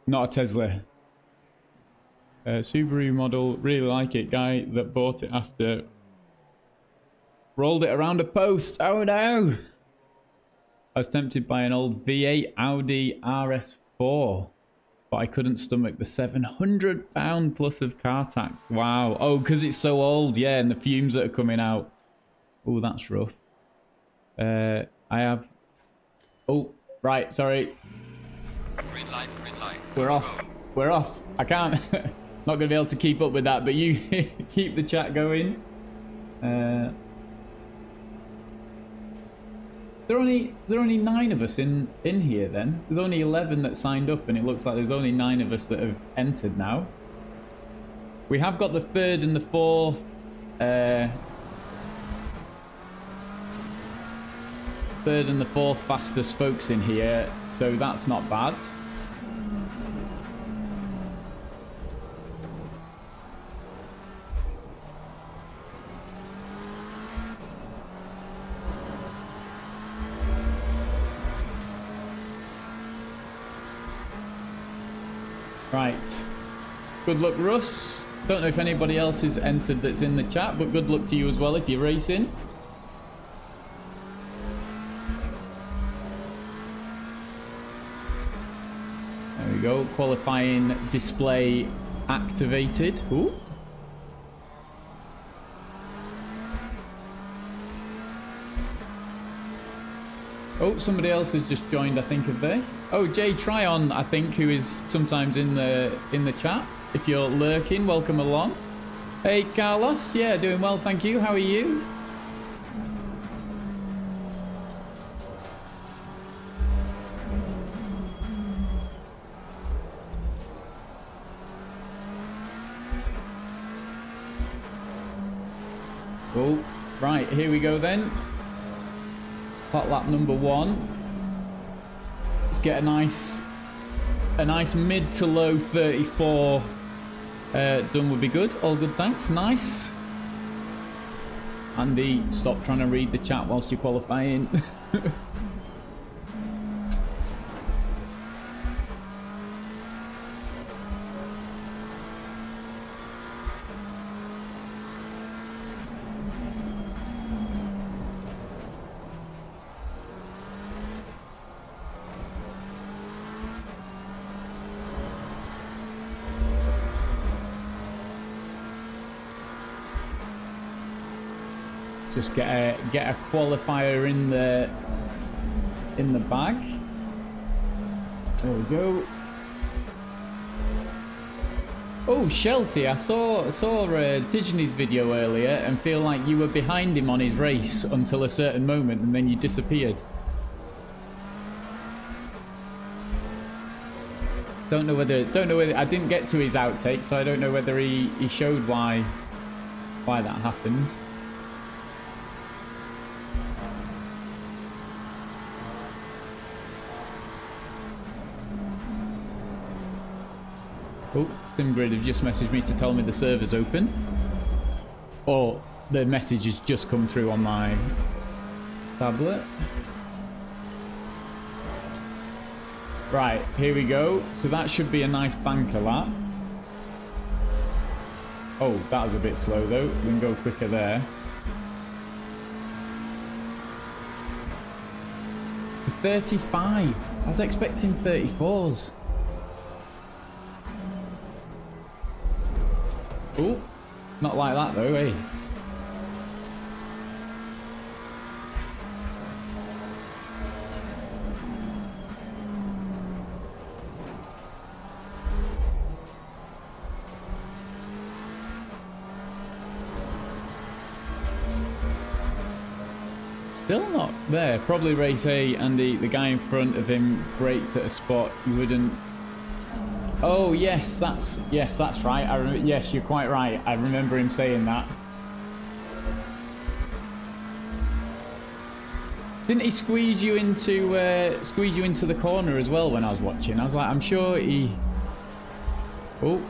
Not a Tesla. Subaru model, really like it. Guy that bought it after rolled it around a post. Oh no! I was tempted by an old V8 Audi RS4, but I couldn't stomach the £700 plus of car tax. Wow. Oh, because it's so old, yeah, and the fumes that are coming out. Oh, that's rough. I have... Oh, right, sorry. Green light, green light. We're off. We're off. I can't... Not going to be able to keep up with that, but you keep the chat going. There are only 9 of us in here then. There's only 11 that signed up, and it looks like there's only 9 of us that have entered now. We have got the 3rd and the 4th... 3rd and the 4th fastest folks in here, so that's not bad. Right. Good luck, Russ. Don't know if anybody else is entered that's in the chat, but good luck to you as well if you're racing. There we go. Qualifying display activated. Ooh. Oh, somebody else has just joined, I think, have they? Oh, Jay Tryon, I think, who is sometimes in the chat. If you're lurking, welcome along. Hey, Carlos. Yeah, doing well, thank you. How are you? Oh, right, here we go then. Hot lap number 1. Let's get a nice mid to low 34 done would be good. All good, thanks. Nice. Andy, stop trying to read the chat whilst you're qualifying. Just get a qualifier in the bag. There we go. Oh, Shelty, I saw Tijani's video earlier and feel like you were behind him on his race until a certain moment and then you disappeared. Don't know whether I didn't get to his outtake, so I don't know whether he showed why that happened. Oh, SimGrid have just messaged me to tell me the server's open. Or the message has just come through on my tablet. Right, here we go. So that should be a nice banker lap. Oh, that was a bit slow though. We can go quicker there. It's a 35. I was expecting 34s. Oh, not like that though, eh? Still not there. Probably race A, and the guy in front of him braked at a spot you wouldn't. Oh yes, that's right. Yes, you're quite right. I remember him saying that. Didn't he squeeze you into the corner as well when I was watching? I was like, I'm sure he. Oh.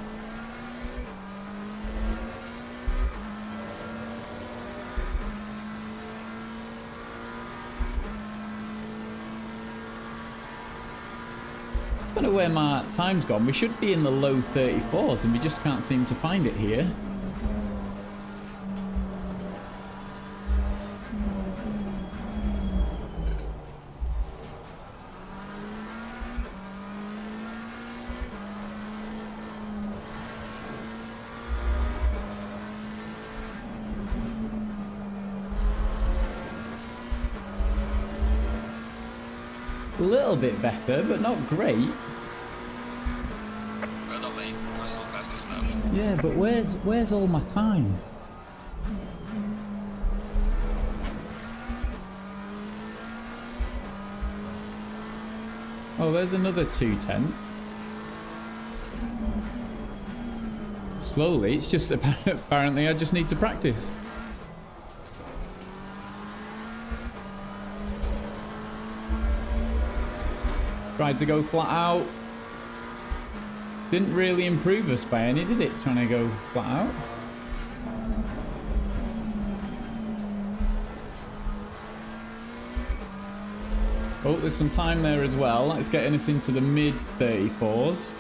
I don't know where my time's gone. We should be in the low 34s and we just can't seem to find it here. A little bit better, but not great. Well done, mate. Personal fastest now. Yeah, but where's all my time? Oh, there's another 2/10. Slowly, it's just apparently I just need to practice. Tried to go flat out. Didn't really improve us by any, did it? Trying to go flat out. Oh, there's some time there as well. That's getting us into the mid 34s.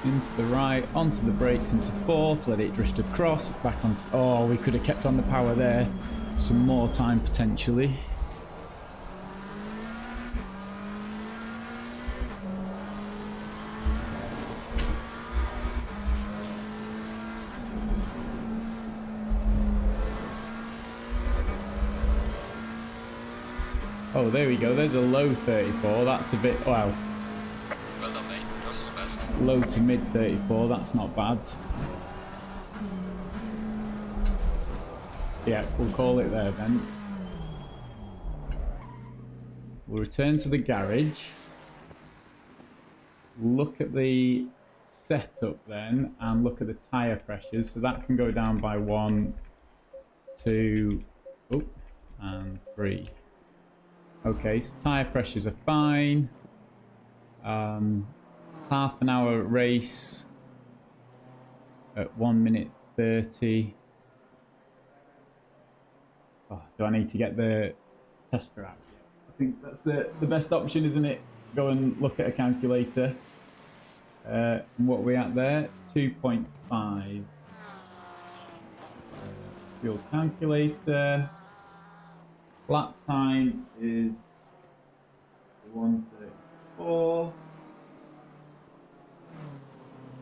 Into the right, onto the brakes, into fourth, let it drift across, back onto... Oh, we could have kept on the power there. Some more time potentially. Oh, there we go. There's a low 34. That's a bit... Wow. Well done, mate. Personal best. Low to mid 34. That's not bad. Yeah, we'll call it there then. We'll return to the garage. Look at the setup then and look at the tyre pressures. So that can go down by 1, 2, and 3. Okay, so tyre pressures are fine. Half an hour race at 1 minute 30. Oh, do I need to get the tester out? I think that's the best option, isn't it? Go and look at a calculator. What are we at there? 2.5. Fuel calculator. Lap time is 1:34.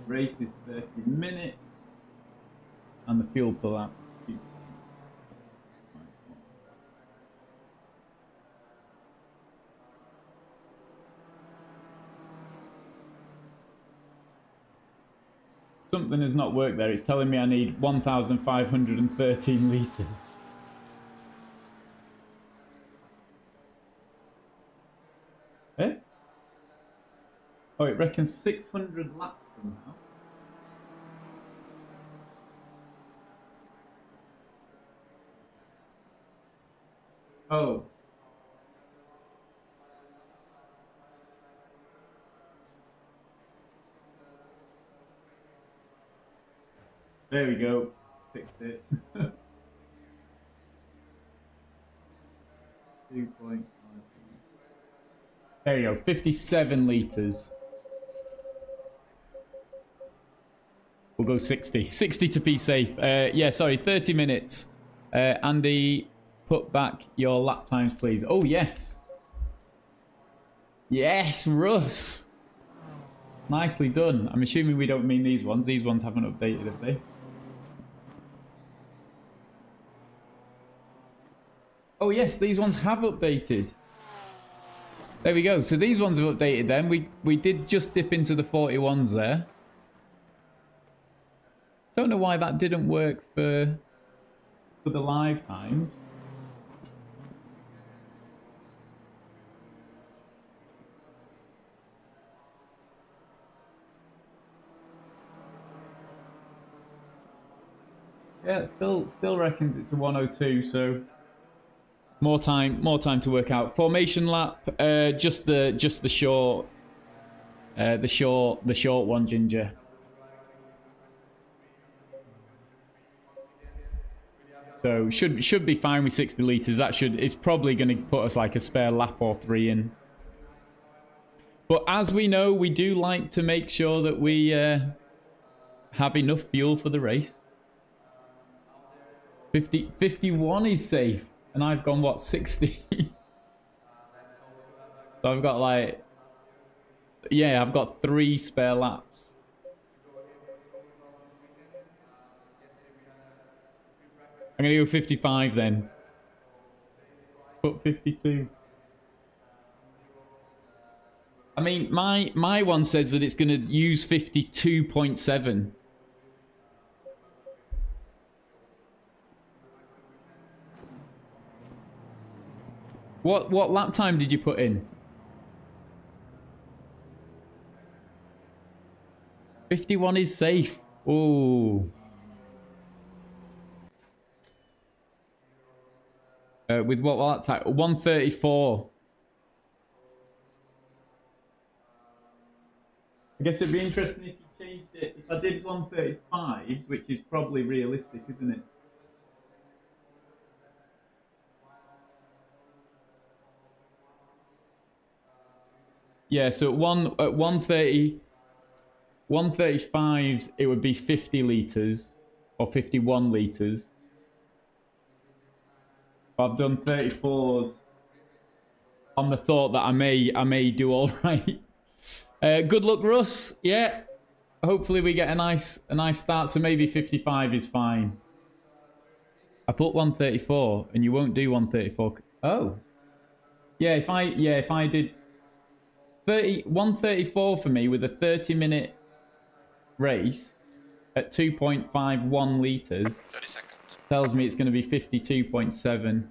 Race is 30 minutes. And the fuel pull out is 2.54. Something has not worked there. It's telling me I need 1,513 litres. Eh? Oh, it reckons 600 laps from now. Oh. There we go. Fixed it. 2.5. There you go. 57 litres. We'll go 60. 60 to be safe. Yeah, sorry, 30 minutes. Andy, put back your lap times, please. Oh, yes. Yes, Russ. Nicely done. I'm assuming we don't mean these ones. These ones haven't updated, have they? Oh, yes, these ones have updated. There we go. So these ones have updated then. We did just dip into the 41s there. Don't know why that didn't work for the live times. Yeah, it still reckons it's a 102, so more time to work out. Formation lap, just the short one, Ginger. So should be fine with 60 litres. It's probably going to put us like a spare lap or 3 in. But as we know, we do like to make sure that we have enough fuel for the race. 51 is safe, and I've gone what, 60? So I've got like, yeah, I've got 3 spare laps. I'm gonna go 55 then. Put 52. I mean, my one says that it's gonna use 52.7. What lap time did you put in? 51 is safe. Ooh. With what lap time? 134. I guess it'd be interesting if you changed it. If I did 135, which is probably realistic, isn't it? Yeah, so at 130, 135s, it would be 50 litres or 51 litres. I've done 34s on the thought that I may do all right. Good luck, Russ. Yeah, hopefully we get a nice start. So maybe 55 is fine. I put 134, and you won't do 134. Oh, yeah. If I did 134 for me with a 30-minute race at 2.51 litres. 30 seconds. Tells me it's going to be 52.7.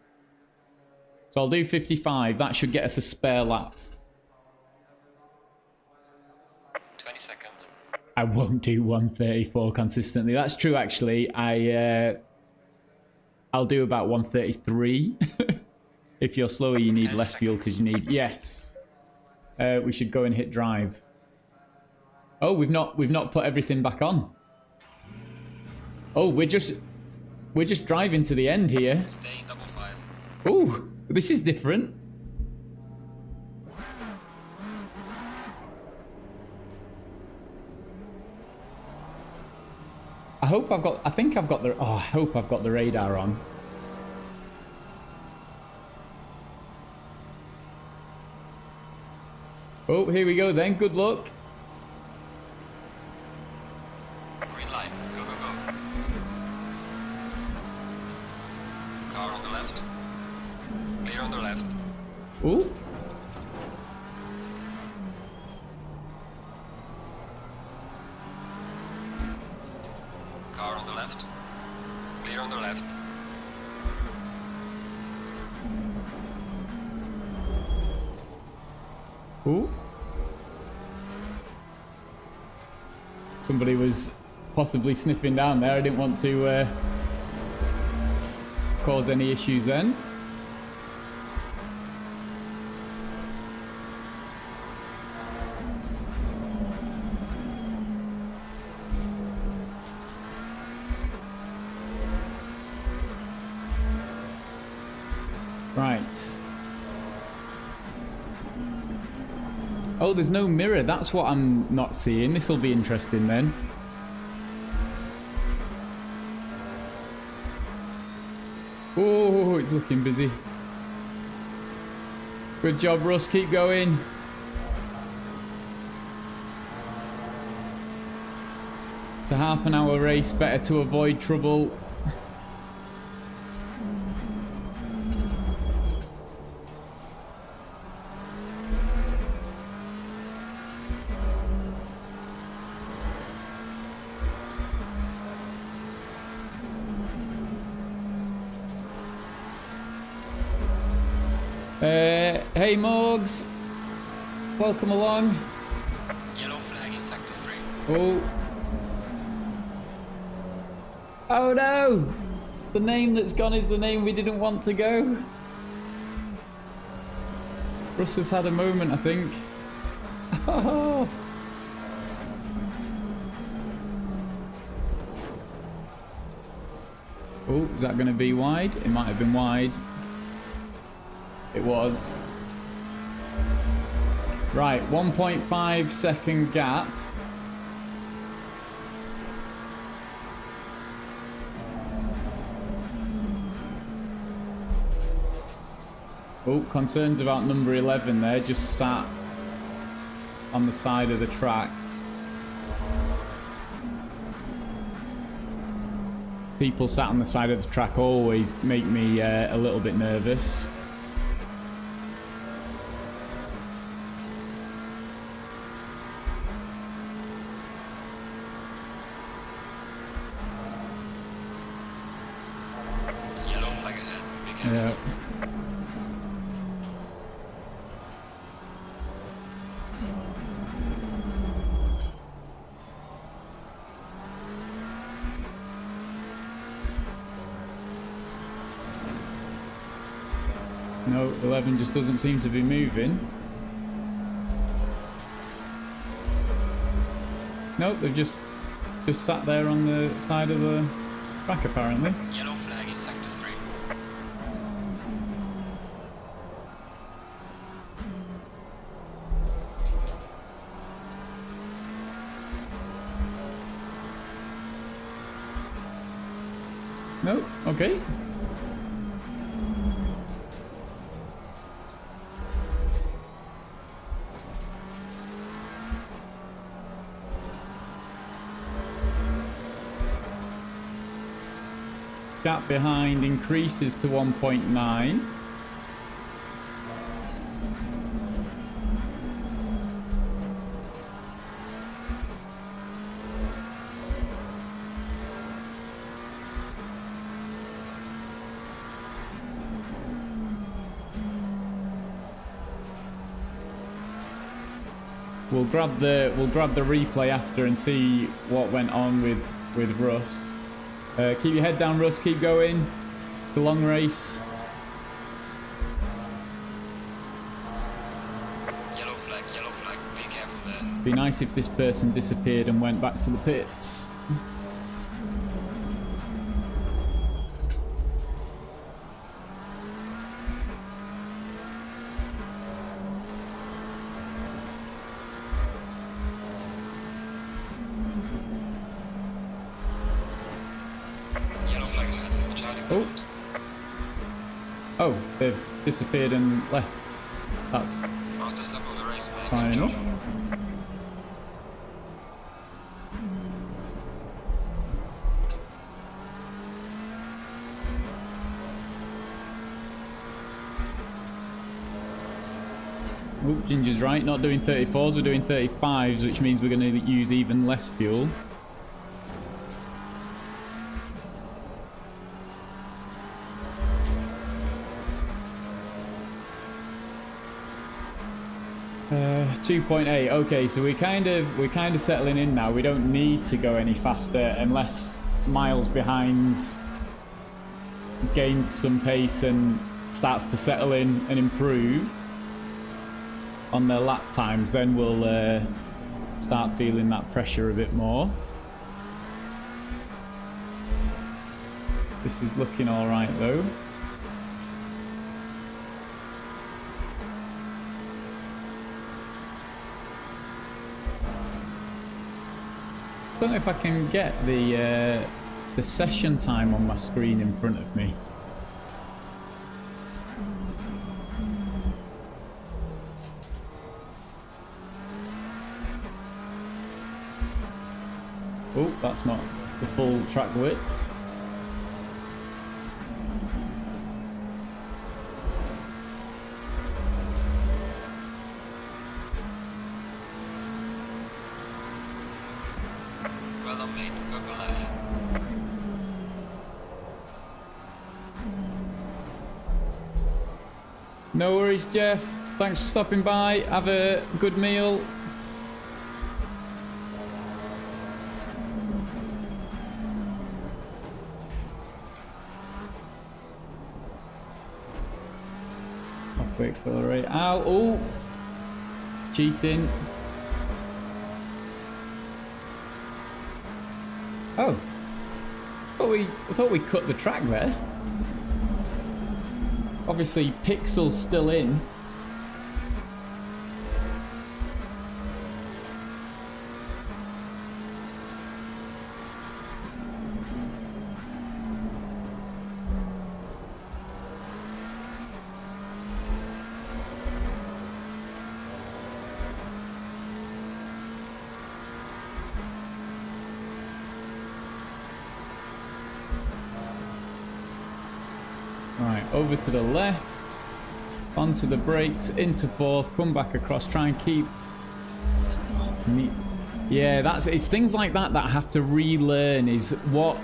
So I'll do 55. That should get us a spare lap. 20 seconds. I won't do 134 consistently. That's true, actually. I'll do about 133. If you're slower, you need less fuel because you need... Yes. We should go and hit drive. Oh, we've not put everything back on. Oh, we're just driving to the end here. Stay double file. Oh, this is different. I hope I've got... I think I've got the... Oh, I hope I've got the radar on. Oh, here we go then. Good luck. Green light. Go, go, go. Car on the left. Clear on the left. Ooh. Car on the left. Clear on the left. Ooh. Somebody was possibly sniffing down there. I didn't want to cause any issues then. Right. Oh, there's no mirror. That's what I'm not seeing. This will be interesting then. Oh, it's looking busy. Good job, Russ. Keep going. It's a half-an-hour race. Better to avoid trouble. Hey Morgs, welcome along. Yellow flag in sector 3. Oh. Oh no! The name that's gone is the name we didn't want to go. Russ has had a moment, I think. Oh. Oh, is that going to be wide? It might have been wide. It was. Right, 1.5 second gap. Oh, concerns about number 11 there, just sat on the side of the track. People sat on the side of the track always make me a little bit nervous. Yellow flag ahead. Be careful. Yeah. No, 11 just doesn't seem to be moving. Nope, they've just sat there on the side of the track apparently. Yellow flag in sector 3. Nope, okay. Gap behind increases to 1.9. We'll grab the replay after and see what went on with Russ. Keep your head down, Russ. Keep going. It's a long race. Yellow flag. Be careful there. Be nice if this person disappeared and went back to the pits. Oh, they've disappeared and left. That's Fastest lap of the race, mate. fine enough. Oh, Ginger's right, not doing 34s, we're doing 35s, which means we're going to use even less fuel. Uh, 2.8. Okay, so we're kind of settling in now. We don't need to go any faster unless Miles behind gains some pace and starts to settle in and improve on their lap times. Then we'll start feeling that pressure a bit more. This is looking all right though. I don't know if I can get the session time on my screen in front of me. Oh, that's not the full track width. No worries, Jeff. Thanks for stopping by. Have a good meal. Off we accelerate. Ow. Oh. Cheating. Oh. I thought we cut the track there. Obviously, Pixel's still in. Right, over to the left, onto the brakes, into fourth, come back across, try and keep... Yeah, it's things like that that I have to relearn, is what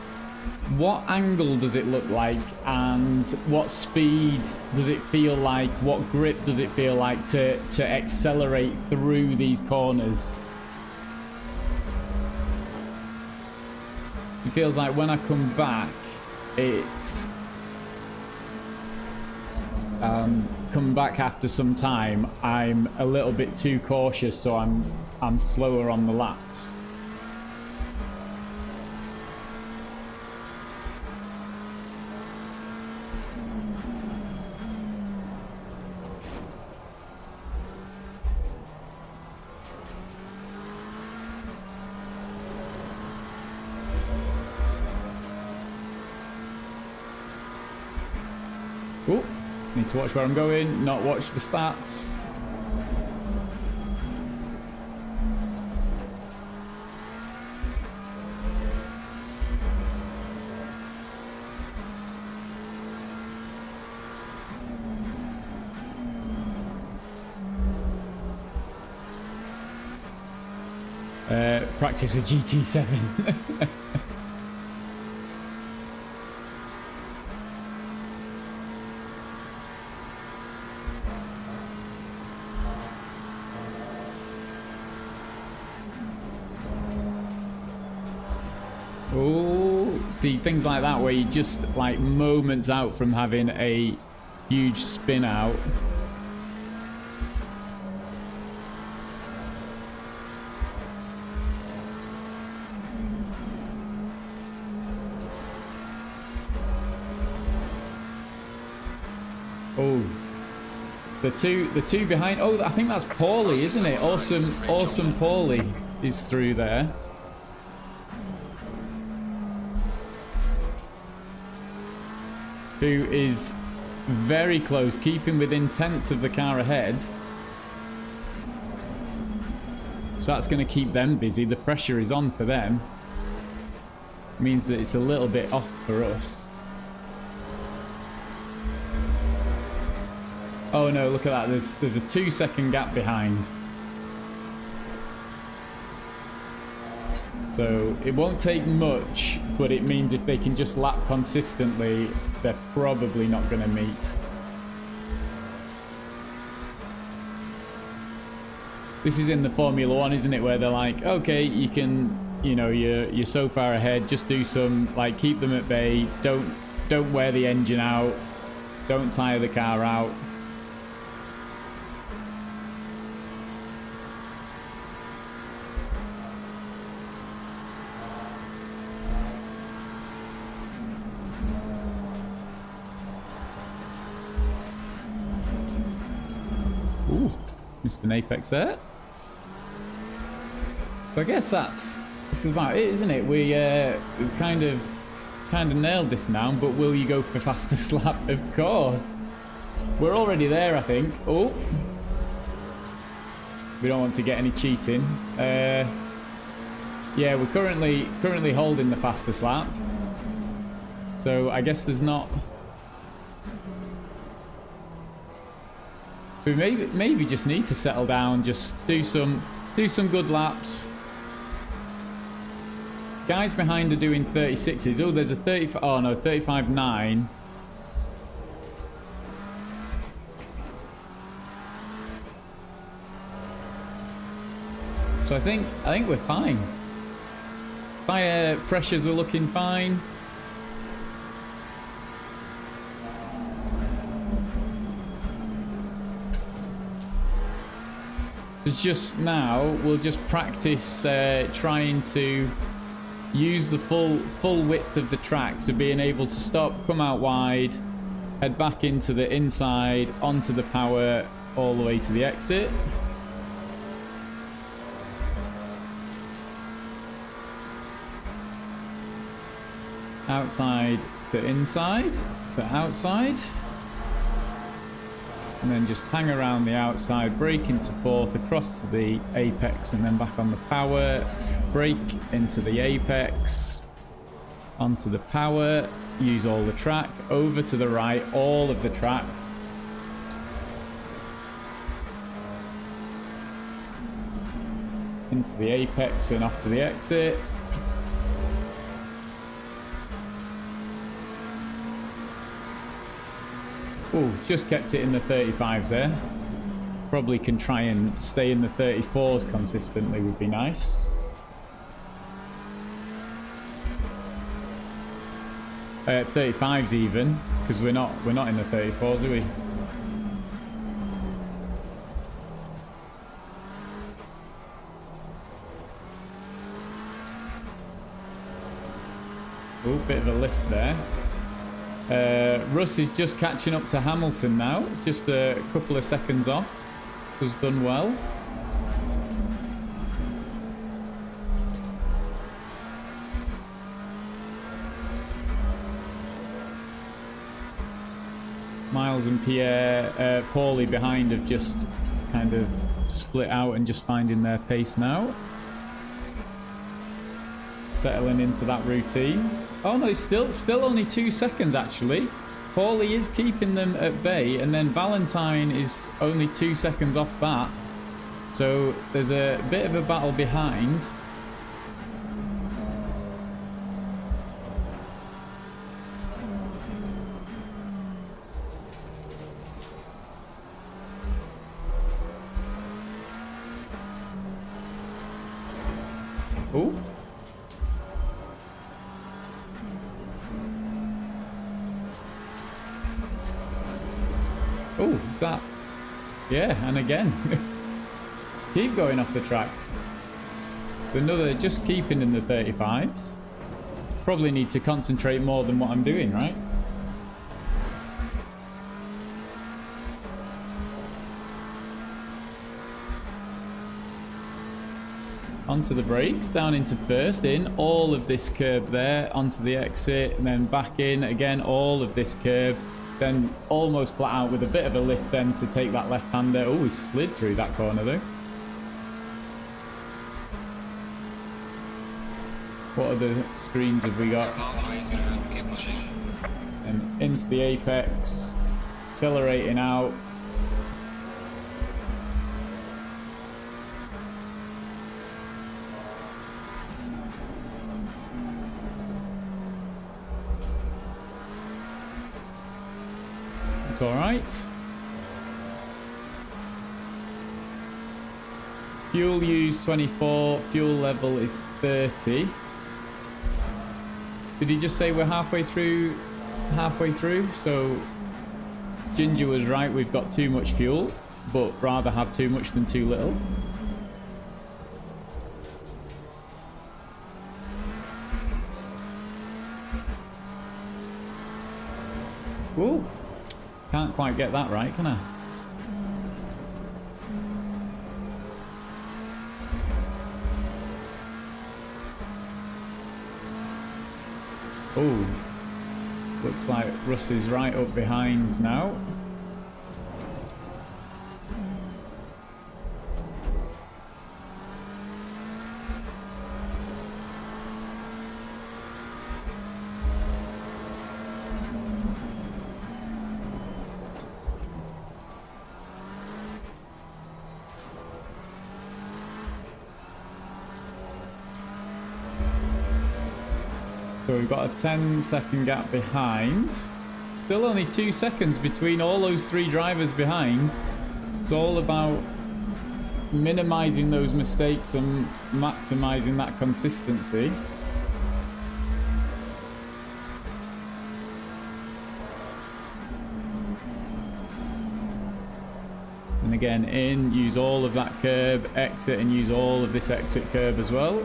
angle does it look like and what speed does it feel like, what grip does it feel like to accelerate through these corners. It feels like when I come back, it's... come back after some time, I'm a little bit too cautious, so I'm slower on the laps. Oh. Need to watch where I'm going, not watch the stats. Practice with GT7. Oh, see, things like that where you're just like moments out from having a huge spin out. Oh, the two behind. Oh, I think that's Paulie, isn't it? Awesome Paulie is through there. Who is very close, keeping within tenths of the car ahead. So that's going to keep them busy. The pressure is on for them. Means that it's a little bit off for us. Oh no, look at that. There's a 2-second gap behind. So it won't take much, but it means if they can just lap consistently, they're probably not going to meet. This is in the Formula One, isn't it? Where they're like, okay, you can, you know, you're so far ahead, just do some, like, keep them at bay. Don't wear the engine out. Don't tire the car out. Ooh, missed an apex there. So I guess this is about it, isn't it? We've kind of nailed this now, but will you go for fastest lap? Of course. We're already there, I think. Oh. We don't want to get any cheating. Yeah, we're currently holding the fastest lap. So I guess there's not. So we maybe just need to settle down, just do some good laps. Guys behind are doing 36s. Oh, there's a 30. Oh no, 35.9. So I think we're fine. Tire pressures are looking fine. So just now we'll just practice trying to use the full width of the track, so being able to stop, come out wide, head back into the inside, onto the power, all the way to the exit. Outside to inside to outside. And then just hang around the outside, brake into fourth, across to the apex, and then back on the power, brake into the apex, onto the power, use all the track, over to the right, all of the track. Into the apex and off to the exit. Oh, just kept it in the 35s there. Probably can try and stay in the 34s consistently, would be nice. 35s even, because we're not in the 34s, are we? Oh, bit of a lift there. Russ is just catching up to Hamilton now, just a couple of seconds off. Was done well. Miles and Pierre, Paulie behind have just kind of split out and just finding their pace now. Settling into that routine. Oh no, it's still only 2 seconds actually. Paulie is keeping them at bay, and then Valentine is only 2 seconds off that. So there's a bit of a battle behind. Oh. Is that? Yeah, and again. Keep going off the track. Another, just keeping in the 35s. Probably need to concentrate more than what I'm doing, right? Onto the brakes, down into first, in all of this curb there, onto the exit, and then back in again, all of this curb, then almost flat out with a bit of a lift then to take that left-hander. Oh, he slid through that corner though. What other screens have we got? Halfway through, keep pushing. And into the apex, accelerating out. It's all right. Fuel use 24, fuel level is 30. Did he just say we're halfway through? Halfway through? So Ginger was right, we've got too much fuel, but rather have too much than too little. Ooh. Can't quite get that right, can I? Oh, looks like Russ is right up behind now. So we've got a 10-second gap behind. Still only 2 seconds between all those 3 drivers behind. It's all about minimizing those mistakes and maximizing that consistency. And again, in, use all of that curb, exit, and use all of this exit curb as well.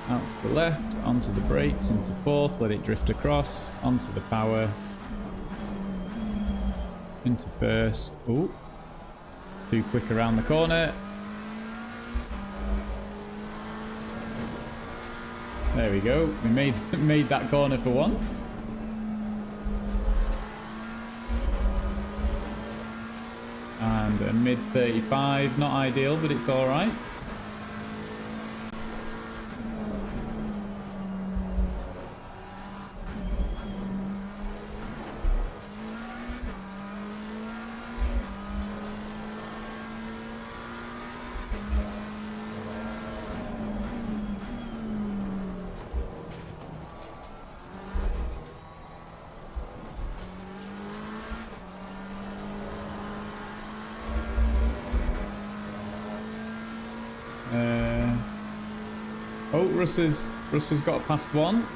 Out to the left, onto the brakes, into fourth, let it drift across, onto the power, into first. Oh, too quick around the corner. There we go. We made that corner for once. And a mid 35, not ideal, but it's all right. Oh, Russ has got past one.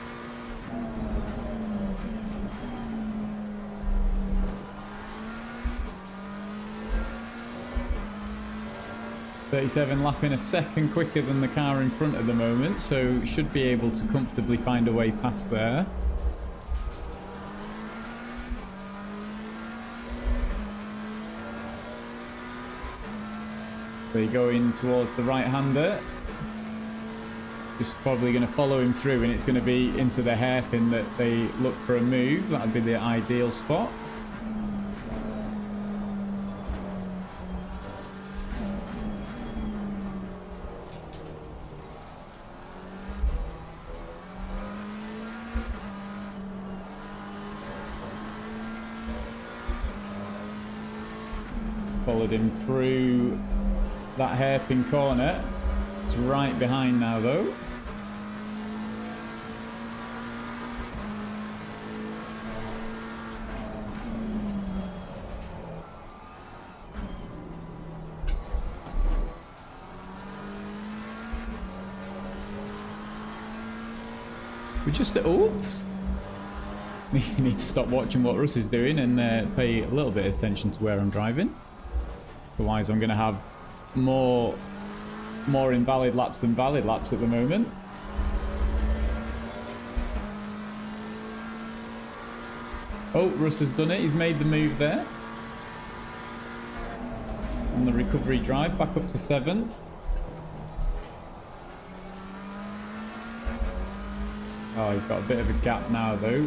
.37 lapping a second quicker than the car in front at the moment, so should be able to comfortably find a way past there. They go in towards the right-hander. Just probably going to follow him through, and it's going to be into the hairpin that they look for a move. That would be the ideal spot. Followed him through that hairpin corner. It's right behind now though. We just... Oops. You need to stop watching what Russ is doing and pay a little bit of attention to where I'm driving. Otherwise, I'm going to have more invalid laps than valid laps at the moment. Oh, Russ has done it. He's made the move there. On the recovery drive, back up to 7th. Oh, he's got a bit of a gap now, though.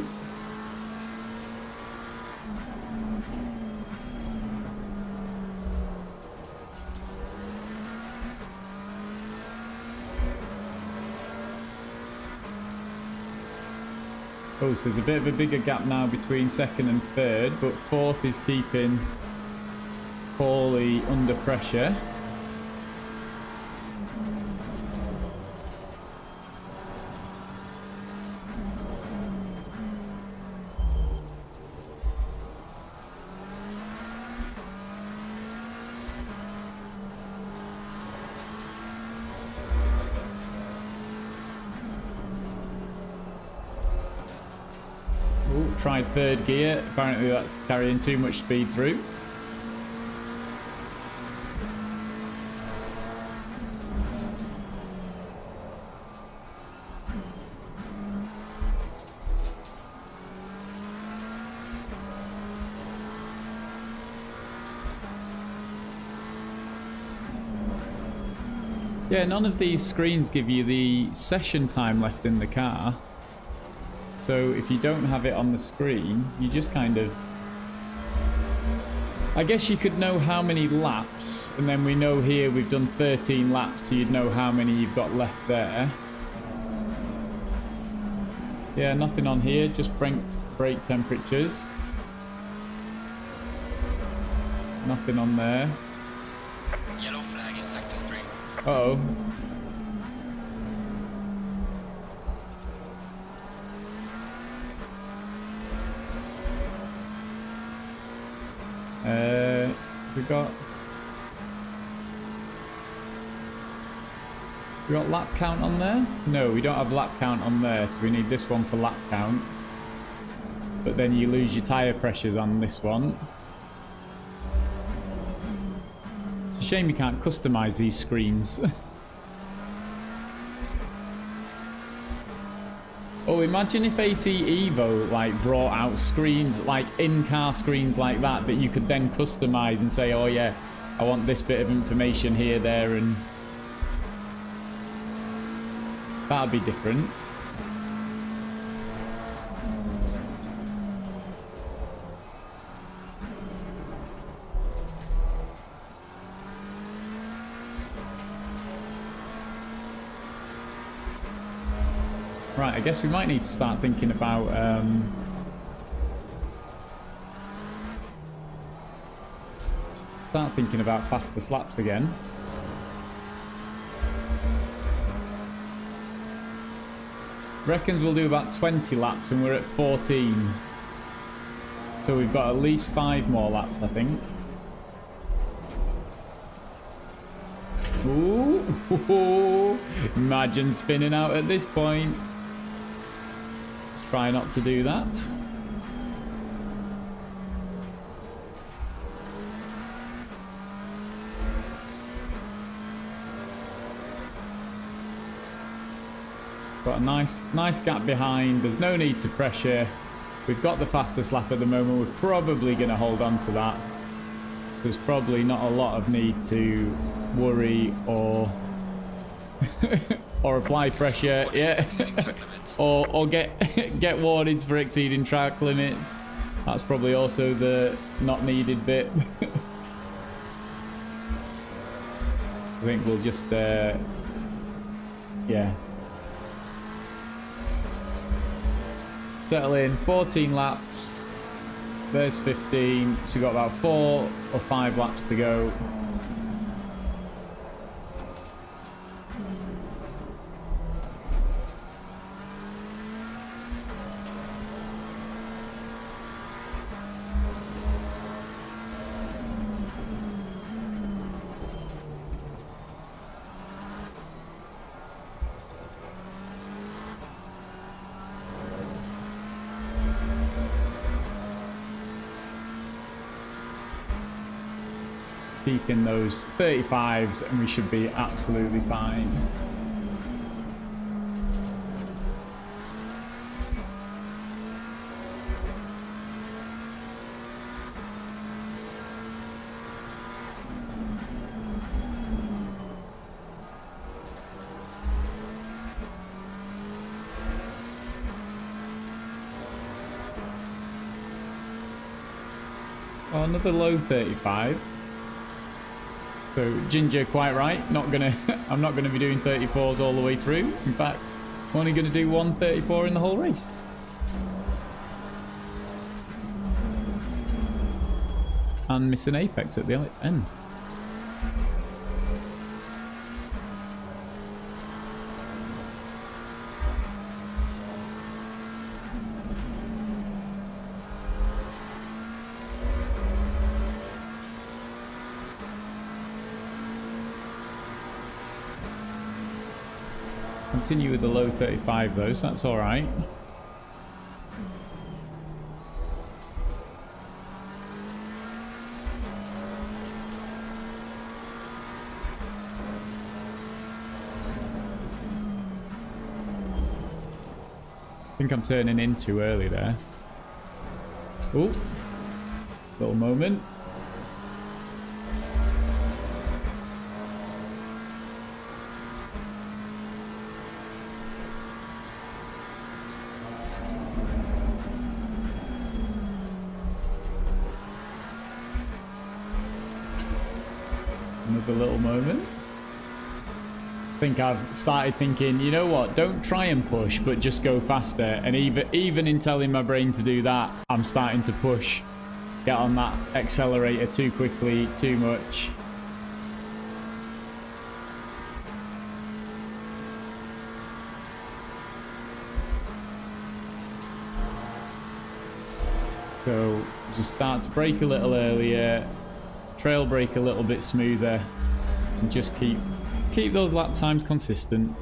Oh, so there's a bit of a bigger gap now between 2nd and 3rd, but 4th is keeping Paulie under pressure. Tried 3rd gear. Apparently that's carrying too much speed through. Yeah, none of these screens give you the session time left in the car. So if you don't have it on the screen, you just kind of... I guess you could know how many laps, and then we know here we've done 13 laps, so you'd know how many you've got left there. Yeah, nothing on here, just brake temperatures. Nothing on there. Yellow flag in sector 3. Uh-oh. We got lap count on there? No, we don't have lap count on there, so we need this one for lap count. But then you lose your tyre pressures on this one. It's a shame you can't customise these screens. Oh, imagine if AC Evo like brought out screens, like in-car screens like that you could then customise and say, oh yeah, I want this bit of information here, there, and that'd be different. Right, I guess we might need to start thinking about faster slaps again. Reckons we'll do about 20 laps and we're at 14. So we've got at least 5 more laps, I think. Ooh, imagine spinning out at this point. Try not to do that. Got a nice gap behind. There's no need to pressure. We've got the fastest lap at the moment. We're probably going to hold on to that. So there's probably not a lot of need to worry or or apply pressure. Yeah. or get warnings for exceeding track limits. That's probably also the not needed bit. I think we'll just yeah. Settle in. 14 laps. There's 15. So we've got about 4 or 5 laps to go. keep in those 35s and we should be absolutely fine. Oh, another low 35. So Ginger, quite right. I'm not gonna be doing 34s all the way through. In fact, I'm only gonna do 134 in the whole race. And miss an apex at the end. Continue with the low 35 though, so that's all right. I think I'm turning in too early there. Oh, little moment. Another little moment. I think I've started thinking, you know what, don't try and push, but just go faster. And even in telling my brain to do that, I'm starting to push. Get on that accelerator too quickly, too much. So just start to brake a little earlier, trail brake a little bit smoother, and just keep those lap times consistent.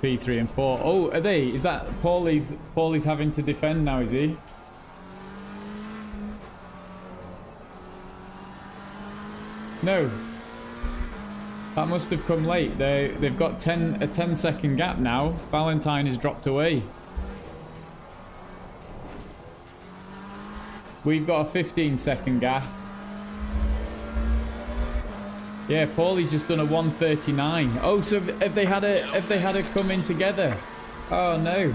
P3 and 4. Oh, are they? Is that Paulie's having to defend now, is he? No. That must have come late. They've got a 10-second gap now. Valentine has dropped away. We've got a 15-second gap. Yeah, Paulie's just done a 139. Oh, so have they had a come in together? Oh no.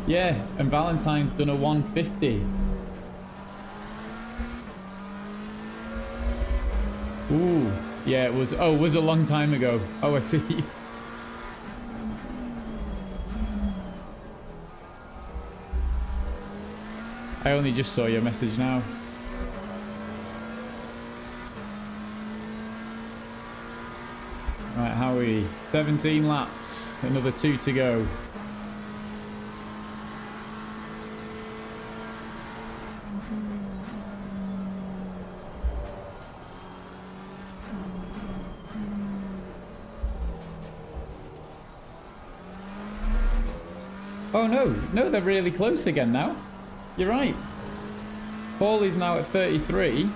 Yeah, and Valentine's done a 150. Ooh, yeah, it was a long time ago. Oh, I see. I only just saw your message now. Right, how are we? 17 laps, another 2 to go. Oh no, they're really close again now. You're right. Paulie's now at 33.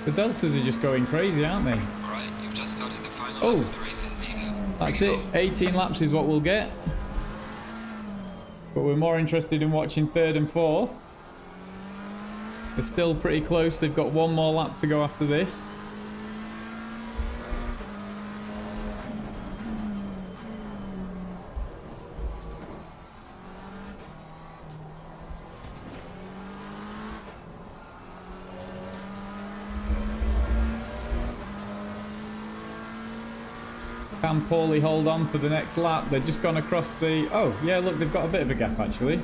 The deltas are just going crazy, aren't they? Alright, you've just started the final Oh, lap of the race's leader. that's it. 18 laps is what we'll get. But we're more interested in watching third and fourth. They're still pretty close. They've got one more lap to go after this. Can Paulie hold on for the next lap? They've just gone across the... Oh, yeah, look, they've got a bit of a gap, actually.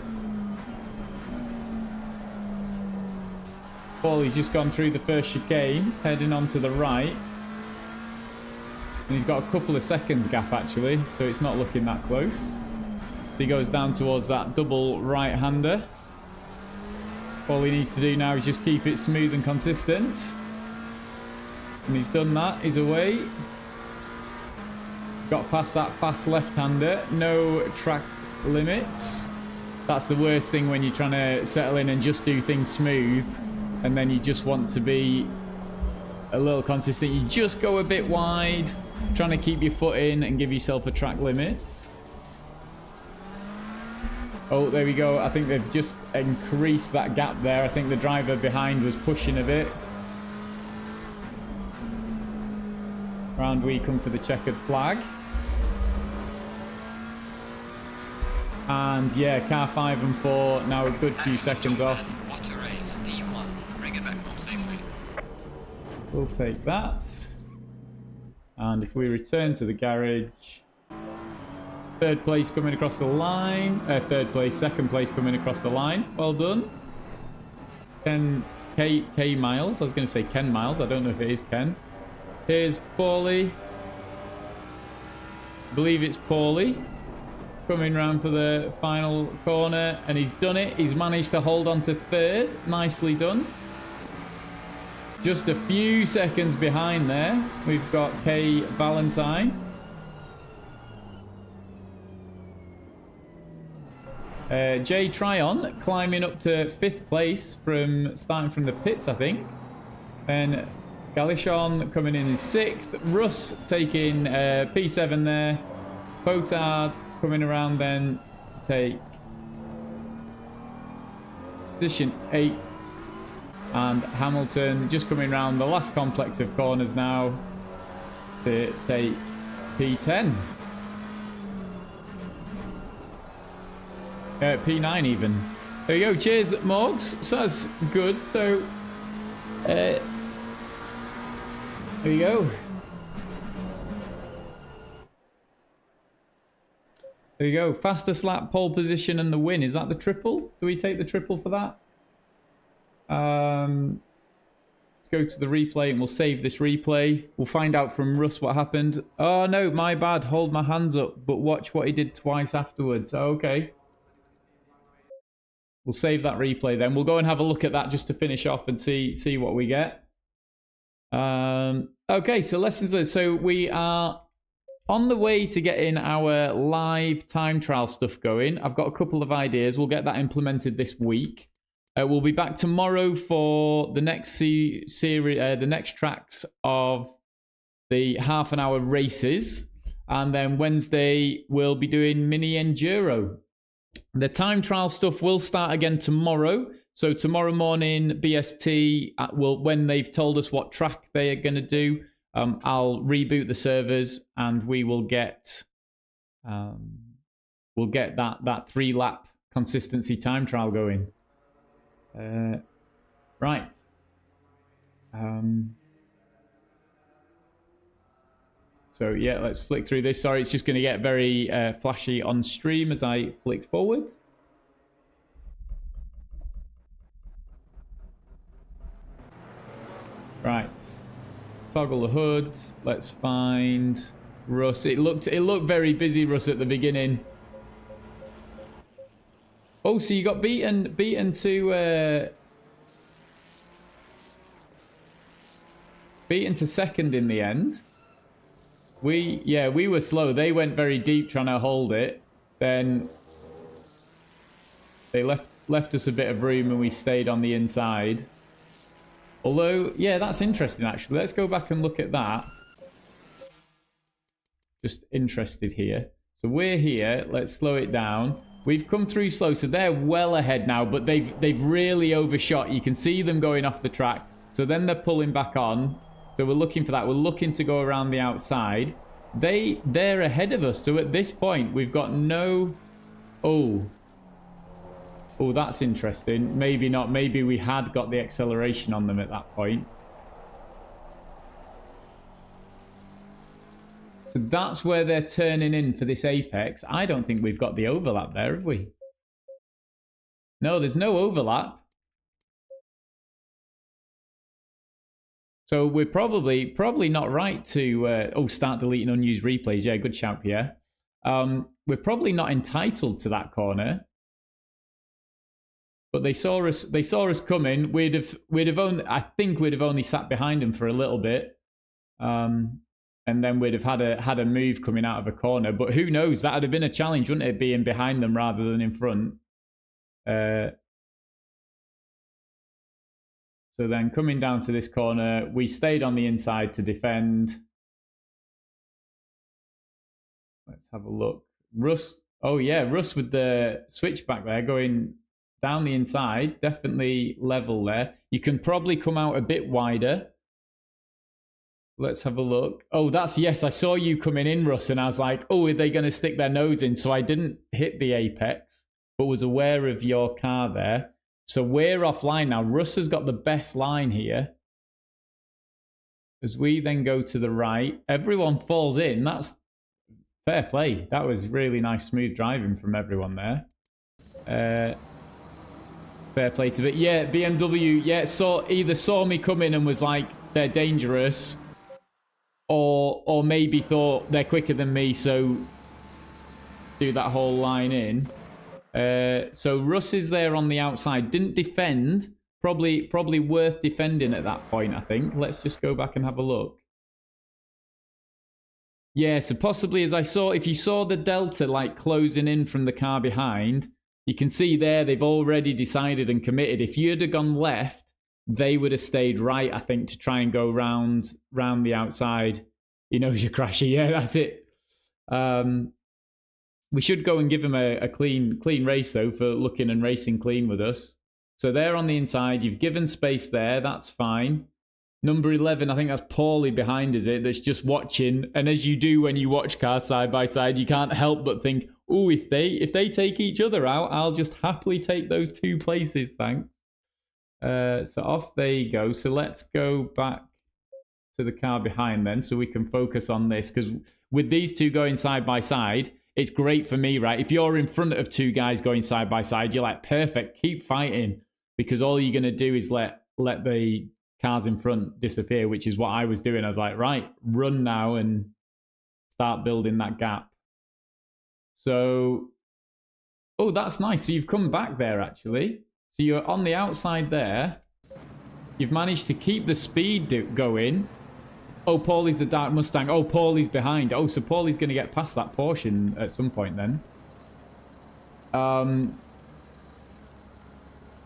Paulie's just gone through the first chicane, heading on to the right. And he's got a couple of seconds gap, actually, so it's not looking that close. So he goes down towards that double right-hander. All he needs to do now is just keep it smooth and consistent. And he's done that. He's away. He's got past that fast left-hander. No track limits. That's the worst thing when you're trying to settle in and just do things smooth. And then you just want to be a little consistent. You just go a bit wide, trying to keep your foot in and give yourself a track limit. Oh, there we go. I think they've just increased that gap there. I think the driver behind was pushing a bit. Round we come for the checkered flag. And yeah, car 5 and 4 now a good few seconds off. What a race. P1. Bring it back home safely. We'll take that. And if we return to the garage, third place coming across the line. Third place, second place coming across the line. Well done. K Miles. I was going to say Ken Miles. I don't know if it is Ken. Here's Paulie. I believe it's Paulie. Coming round for the final corner. And he's done it. He's managed to hold on to third. Nicely done. Just a few seconds behind there. We've got Kay Valentine. Jay Tryon climbing up to 5th place from starting from the pits, I think. Then Galishon coming in 6th. Russ taking P7 there. Potard coming around then to take position 8. And Hamilton just coming around the last complex of corners now to take P10. P9 even. There you go. Cheers, Morgs. So that's good. So, there you go. There you go. Fastest lap, pole position, and the win. Is that the triple? Do we take the triple for that? Let's go to the replay and we'll save this replay. We'll find out from Russ what happened. Oh, no, my bad. Hold my hands up. But watch what he did twice afterwards. Okay. We'll save that replay then. We'll go and have a look at that just to finish off and see what we get. Okay, so lessons learned. So we are on the way to getting our live time trial stuff going. I've got a couple of ideas. We'll get that implemented this week. We'll be back tomorrow for the next series, the next tracks of the half-an-hour races. And then Wednesday, we'll be doing mini enduro. The time trial stuff will start again tomorrow. So tomorrow morning, BST, when they've told us what track they are going to do, I'll reboot the servers and we will get that 3-lap consistency time trial going. Right. So yeah, let's flick through this. Sorry, it's just going to get very flashy on stream as I flick forward. Right. Let's toggle the hoods. Let's find Russ. It looked very busy, Russ, at the beginning. Oh, so you got beaten to second in the end. We were slow. They went very deep trying to hold it. Then they left us a bit of room and we stayed on the inside. Although, yeah, that's interesting actually. Let's go back and look at that. Just interested here. So we're here. Let's slow it down. We've come through slow, so they're well ahead now, but they've really overshot. You can see them going off the track. So then they're pulling back on. So we're looking for that. We're looking to go around the outside. They're ahead of us. So at this point, we've got no... Oh, that's interesting. Maybe not. Maybe we had got the acceleration on them at that point. So that's where they're turning in for this apex. I don't think we've got the overlap there, have we? No, there's no overlap. So we're probably not right to start deleting unused replays. Yeah, good shout, Pierre. We're probably not entitled to that corner. But they saw us coming. We'd have only, I think we'd have only sat behind them for a little bit. And then we'd have had a move coming out of a corner. But who knows? That would have been a challenge, wouldn't it? Being behind them rather than in front. So then coming down to this corner, we stayed on the inside to defend. Let's have a look. Russ. Oh yeah, Russ with the switchback there going down the inside. Definitely level there. You can probably come out a bit wider. Let's have a look. Oh, that's, yes, I saw you coming in, Russ, and I was like, oh, are they going to stick their nose in? So I didn't hit the apex, but was aware of your car there. So we're offline now. Russ has got the best line here. As we then go to the right, everyone falls in. That's fair play. That was really nice, smooth driving from everyone there. Fair play to it. Yeah, BMW, yeah, either saw me coming and was like, they're dangerous, or maybe thought they're quicker than me, so do that whole line in. So Russ is there on the outside. Didn't defend. Probably worth defending at that point, I think. Let's just go back and have a look. Yeah, so possibly, as I saw, if you saw the Delta like closing in from the car behind, you can see there they've already decided and committed. If you'd have gone left, they would have stayed right, I think, to try and go round the outside. He knows you're crashy. Yeah, that's it. We should go and give him a clean race, though, for looking and racing clean with us. So they're on the inside. You've given space there. That's fine. Number 11, I think that's Paulie behind, is it? That's just watching. And as you do when you watch cars side by side, you can't help but think, oh, if they take each other out, I'll just happily take those 2 places, thanks. So off they go. So let's go back to the car behind then, so we can focus on this. Because with these 2 going side by side, it's great for me, right? If you're in front of 2 guys going side by side, you're like, perfect, keep fighting. Because all you're going to do is let the cars in front disappear, which is what I was doing. I was like, right, run now and start building that gap. So, oh, that's nice. So you've come back there, actually. So you're on the outside there. You've managed to keep the speed going. Oh, Paulie's the dark Mustang. Oh, Paulie's behind. Oh, so Paulie's going to get past that Porsche at some point then.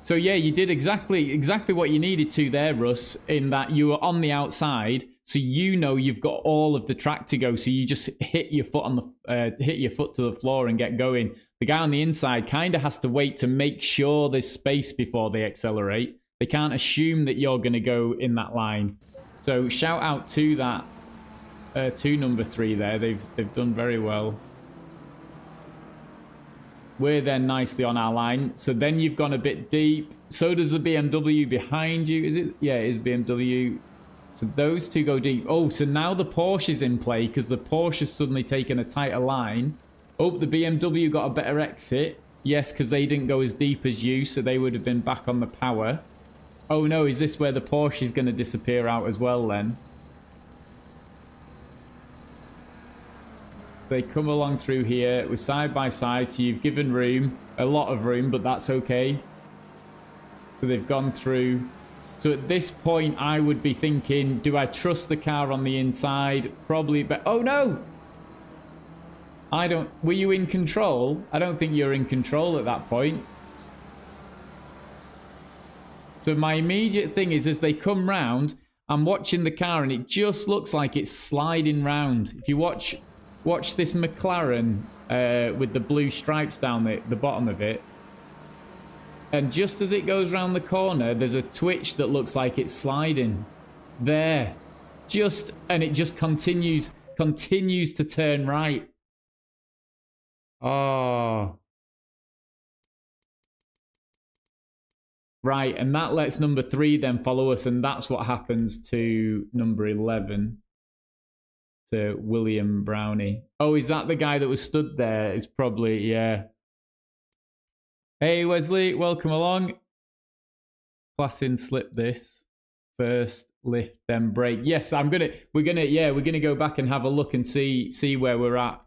So yeah, you did exactly what you needed to there, Russ, in that you were on the outside, so you know you've got all of the track to go. So you just hit your foot to the floor and get going. The guy on the inside kind of has to wait to make sure there's space before they accelerate. They can't assume that you're going to go in that line. So shout out to that to number 3 there. They've done very well. We're then nicely on our line. So then you've gone a bit deep. So does the BMW behind you. Is it? Yeah, it is BMW. So those 2 go deep. Oh, so now the Porsche's in play because the Porsche's suddenly taken a tighter line. Oh, the BMW got a better exit. Yes, because they didn't go as deep as you, so they would have been back on the power. Oh no, is this where the Porsche is going to disappear out as well then? They come along through here. We're side by side, so you've given room. A lot of room, but that's okay. So they've gone through. So at this point, I would be thinking, do I trust the car on the inside? Probably, but oh no! I don't... Were you in control? I don't think you're in control at that point. So my immediate thing is, as they come round, I'm watching the car and it just looks like it's sliding round. If you watch this McLaren with the blue stripes down the bottom of it, and just as it goes round the corner, there's a twitch that looks like it's sliding. There. And it just continues to turn right. Oh. Right, and that lets number 3 then follow us, and that's what happens to number 11. To William Brownie. Oh, is that the guy that was stood there? It's probably, yeah. Hey, Wesley, welcome along. Class in slip this first. lift, then brake. Yes, we're gonna go back and have a look and see where we're at.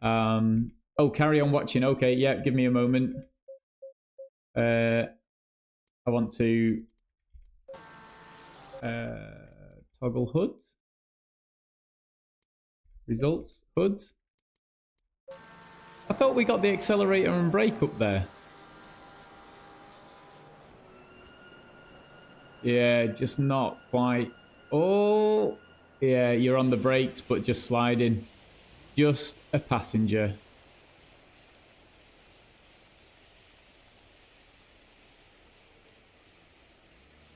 Oh, carry on watching. Okay, yeah, give me a moment. I want to toggle HUD. Results, HUD. I thought we got the accelerator and brake up there. Yeah, just not quite. Oh, yeah, you're on the brakes, but just sliding. Just a passenger.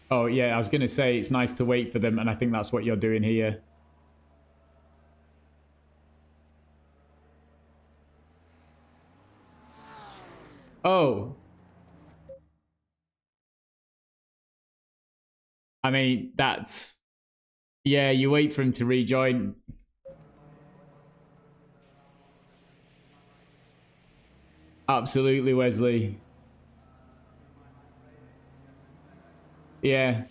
Oh, yeah, I was going to say it's nice to wait for them, and I think that's what you're doing here. Oh. I mean, that's... Yeah, you wait for him to rejoin. Absolutely, Wesley. Yeah.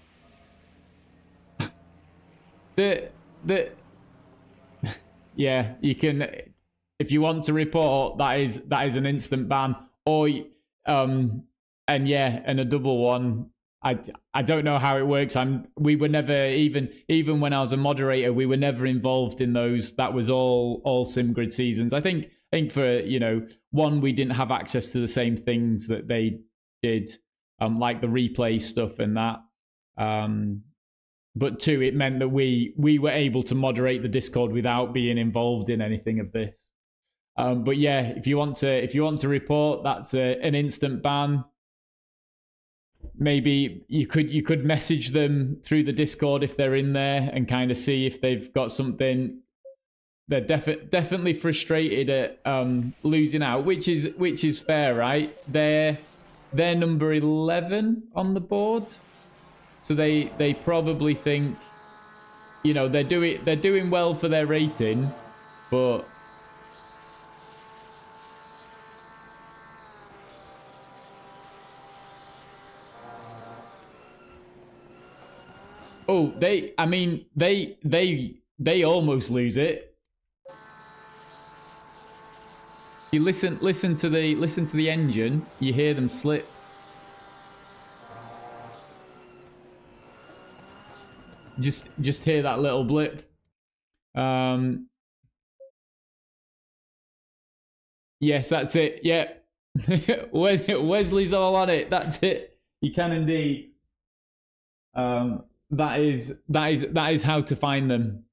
The yeah, you can, if you want to report, that is an instant ban. Or and yeah, and a double one. I don't know how it works. We were never, even when I was a moderator, we were never involved in those. That was all SimGrid seasons. I think for, you know, one, we didn't have access to the same things that they did, like the replay stuff and that. But two, it meant that we were able to moderate the Discord without being involved in anything of this. But yeah, if you want to report, that's an instant ban. Maybe you could message them through the Discord if they're in there and kind of see if they've got something. They're definitely frustrated at losing out, which is fair, right? They're number 11 on the board. So they probably think, you know, they're doing well for their rating, but oh, they almost lose it. You listen to the engine, you hear them slip. Just hear that little blip. Yes, that's it. Yeah. Wesley's all on it. That's it. You can indeed. That is how to find them.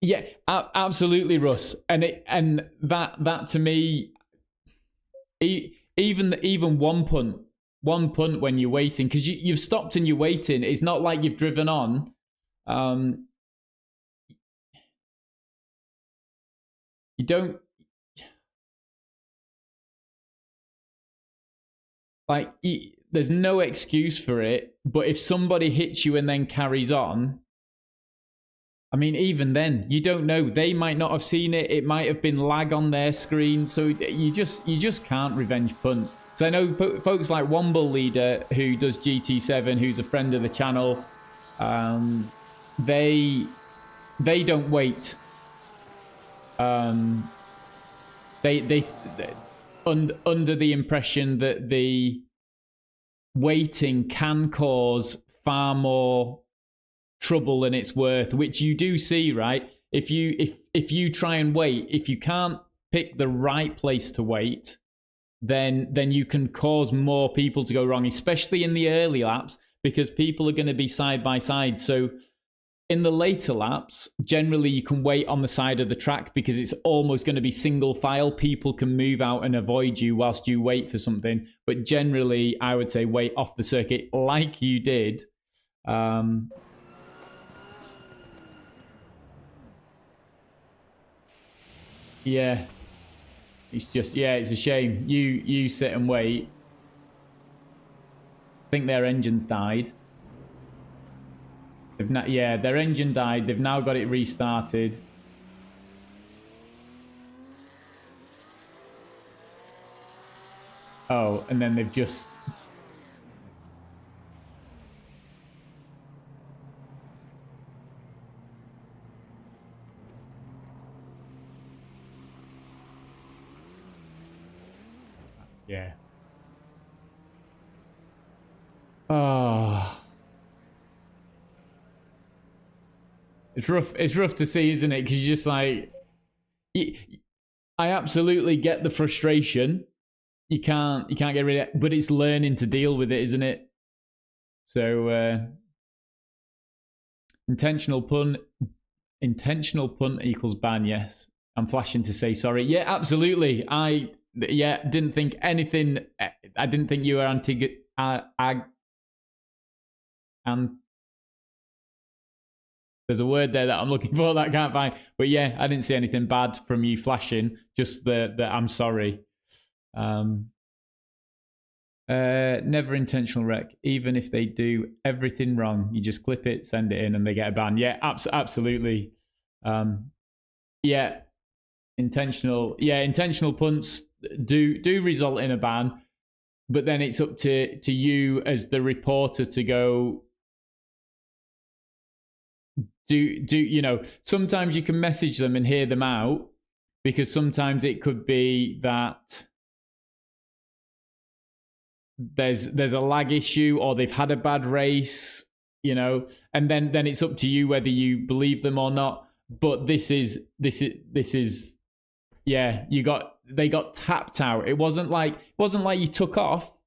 Yeah, absolutely, Russ. And that to me, even one punt when you're waiting, because you've stopped and you're waiting. It's not like you've driven on. You don't, like, there's no excuse for it. But if somebody hits you and then carries on, I mean, even then, you don't know. They might not have seen it. It might have been lag on their screen. So you just can't revenge punt. So I know folks like Womble Leader, who does GT7, who's a friend of the channel, they don't wait. They under the impression that the waiting can cause far more trouble than it's worth, which you do see, right? If you try and wait, if you can't pick the right place to wait, then you can cause more people to go wrong, especially in the early laps, because people are going to be side by side. So in the later laps, generally you can wait on the side of the track because it's almost going to be single file. People can move out and avoid you whilst you wait for something. But generally, I would say wait off the circuit like you did. Yeah. It's just, yeah, it's a shame. You sit and wait. I think their engine's died. They've not, yeah, their engine died. They've now got it restarted. Oh, and then they've just... Yeah. Oh. It's rough. It's rough to see, isn't it? Because you're just like, I absolutely get the frustration. You can't get rid of it, but it's learning to deal with it, isn't it? So intentional punt equals ban. Yes, I'm flashing to say sorry. Yeah, absolutely. I didn't think anything. I didn't think you were and there's a word there that I'm looking for that I can't find. But yeah, I didn't see anything bad from you flashing. Just the I'm sorry. Never intentional wreck. Even if they do everything wrong, you just clip it, send it in, and they get a ban. Yeah, absolutely. Yeah, intentional punts do result in a ban, but then it's up to you as the reporter to go. Do you know? Sometimes you can message them and hear them out, because sometimes it could be that there's a lag issue or they've had a bad race, you know, and then it's up to you whether you believe them or not. But this is yeah, they got tapped out. It wasn't like you took off.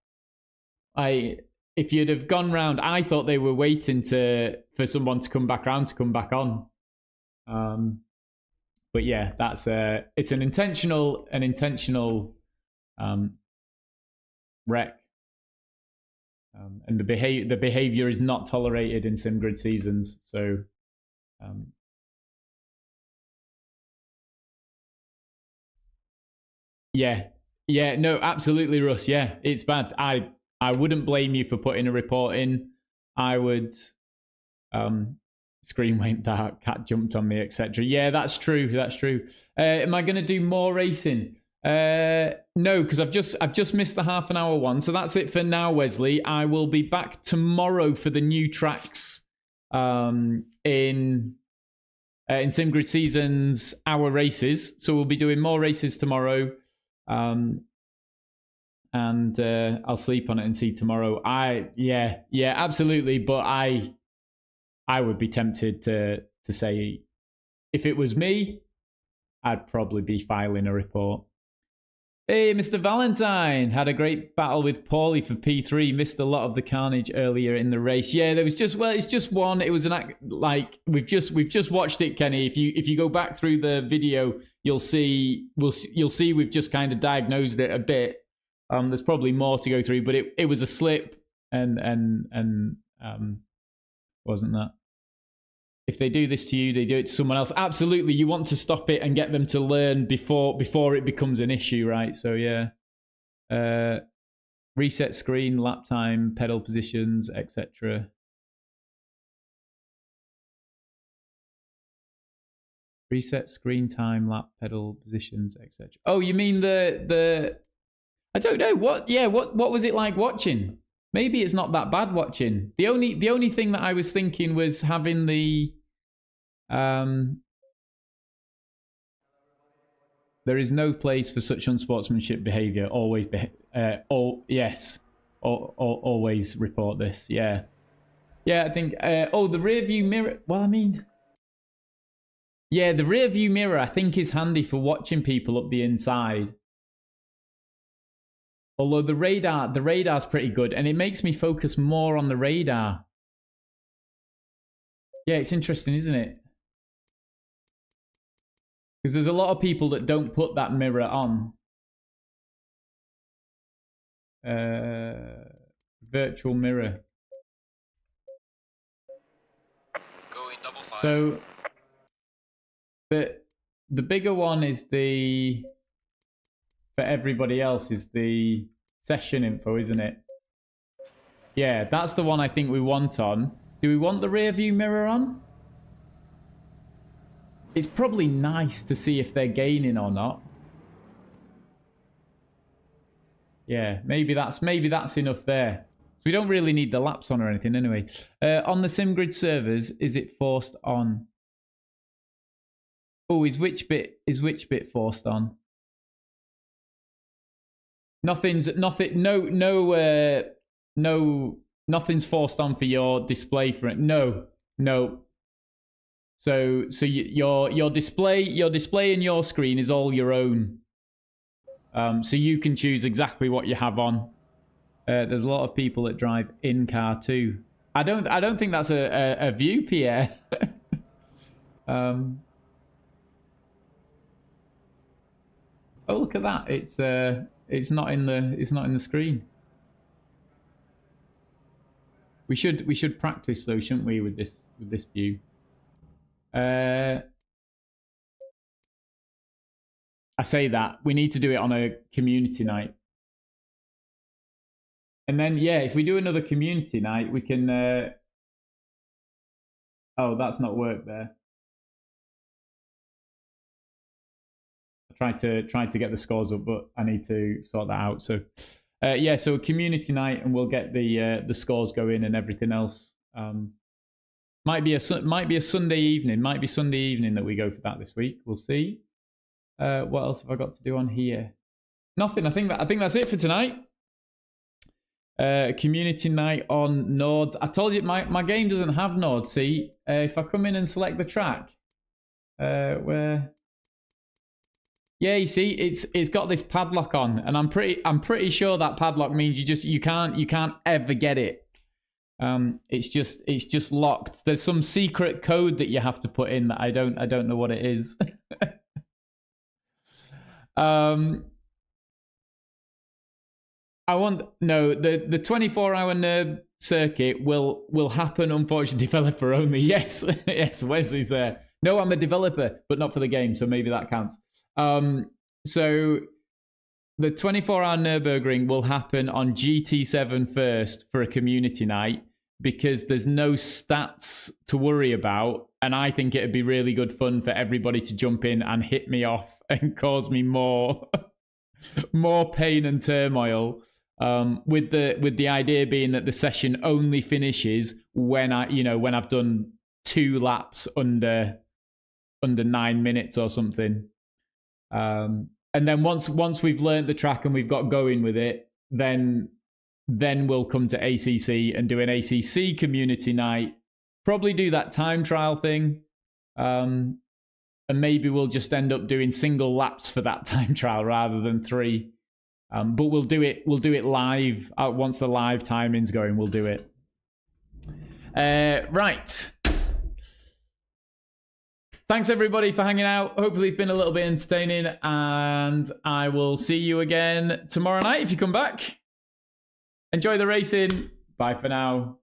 If you'd have gone round, I thought they were waiting for someone to come back around to come back on. But yeah, that's it's an intentional wreck. And the behavior is not tolerated in SimGrid seasons. So yeah, no, absolutely, Russ. Yeah, it's bad. I wouldn't blame you for putting a report in. I would screen went dark, cat jumped on me, etc. Yeah, that's true. Am I going to do more racing? No, because I've just missed the half an hour one. So that's it for now, Wesley. I will be back tomorrow for the new tracks in SimGrid Seasons Hour races. So we'll be doing more races tomorrow. And I'll sleep on it and see tomorrow. Yeah, absolutely. But I would be tempted to say, if it was me, I'd probably be filing a report. Hey, Mr. Valentine, had a great battle with Paulie for P3. Missed a lot of the carnage earlier in the race. Yeah, there was it's just one. It was we've just watched it, Kenny. If you go back through the video, you'll see we've just kind of diagnosed it a bit. There's probably more to go through, but it was a slip and wasn't that? If they do this to you, they do it to someone else. Absolutely, you want to stop it and get them to learn before it becomes an issue, right? So yeah, reset screen, lap time, pedal positions, etc. Reset screen time, lap, pedal positions, etc. Oh, you mean the? I don't know what. Yeah, what was it like watching? Maybe it's not that bad watching. The only thing that I was thinking was having the there is no place for such unsportsmanship behaviour. Always always report this. Yeah, I think the rear view mirror. Well, I mean, yeah, the rear view mirror I think is handy for watching people up the inside. Although the radar's pretty good, and it makes me focus more on the radar. Yeah, it's interesting, isn't it? Because there's a lot of people that don't put that mirror on. Virtual mirror. Going double file. So the bigger one is for everybody else is the session info, isn't it? Yeah, that's the one I think we want on. Do we want the rear view mirror on? It's probably nice to see if they're gaining or not. Yeah, maybe that's enough there. We don't really need the laps on or anything anyway. On the SimGrid servers, is it forced on? Oh, is which bit forced on? Nothing's forced on for your display for it. No. So your display and your screen is all your own. So you can choose exactly what you have on. There's a lot of people that drive in car too. I don't think that's a view, Pierre. Oh, look at that! It's not in the screen. We should practice though, shouldn't we, with this view? I say that we need to do it on a community night, and then yeah, if we do another community night, we can. Oh, that's not worked there. I tried to get the scores up, but I need to sort that out. So yeah, so community night, and we'll get the scores going and everything else. Might be a Sunday evening. Might be Sunday evening that we go for that this week. We'll see. What else have I got to do on here? Nothing. I think that's it for tonight. Community night on Nord. I told you my game doesn't have Nord. See, if I come in and select the track, where. Yeah, you see, it's got this padlock on, and I'm pretty sure that padlock means you can't ever get it. It's just locked. There's some secret code that you have to put in that I don't know what it is. The 24-hour NERB circuit will happen. Unfortunately, developer only. Yes, yes. Wesley's there. No, I'm a developer, but not for the game, so maybe that counts. So the 24-hour Nürburgring will happen on GT7 first for a community night, because there's no stats to worry about, and I think it'd be really good fun for everybody to jump in and hit me off and cause me more pain and turmoil. With the idea being that the session only finishes when I've done 2 laps under 9 minutes or something. And then once we've learned the track and we've got going with it, then we'll come to ACC and do an ACC community night. Probably do that time trial thing, and maybe we'll just end up doing single laps for that time trial rather than 3. But we'll do it live. Once the live timing's going, we'll do it. Right. Thanks everybody for hanging out. Hopefully it's been a little bit entertaining, and I will see you again tomorrow night if you come back. Enjoy the racing. Bye for now.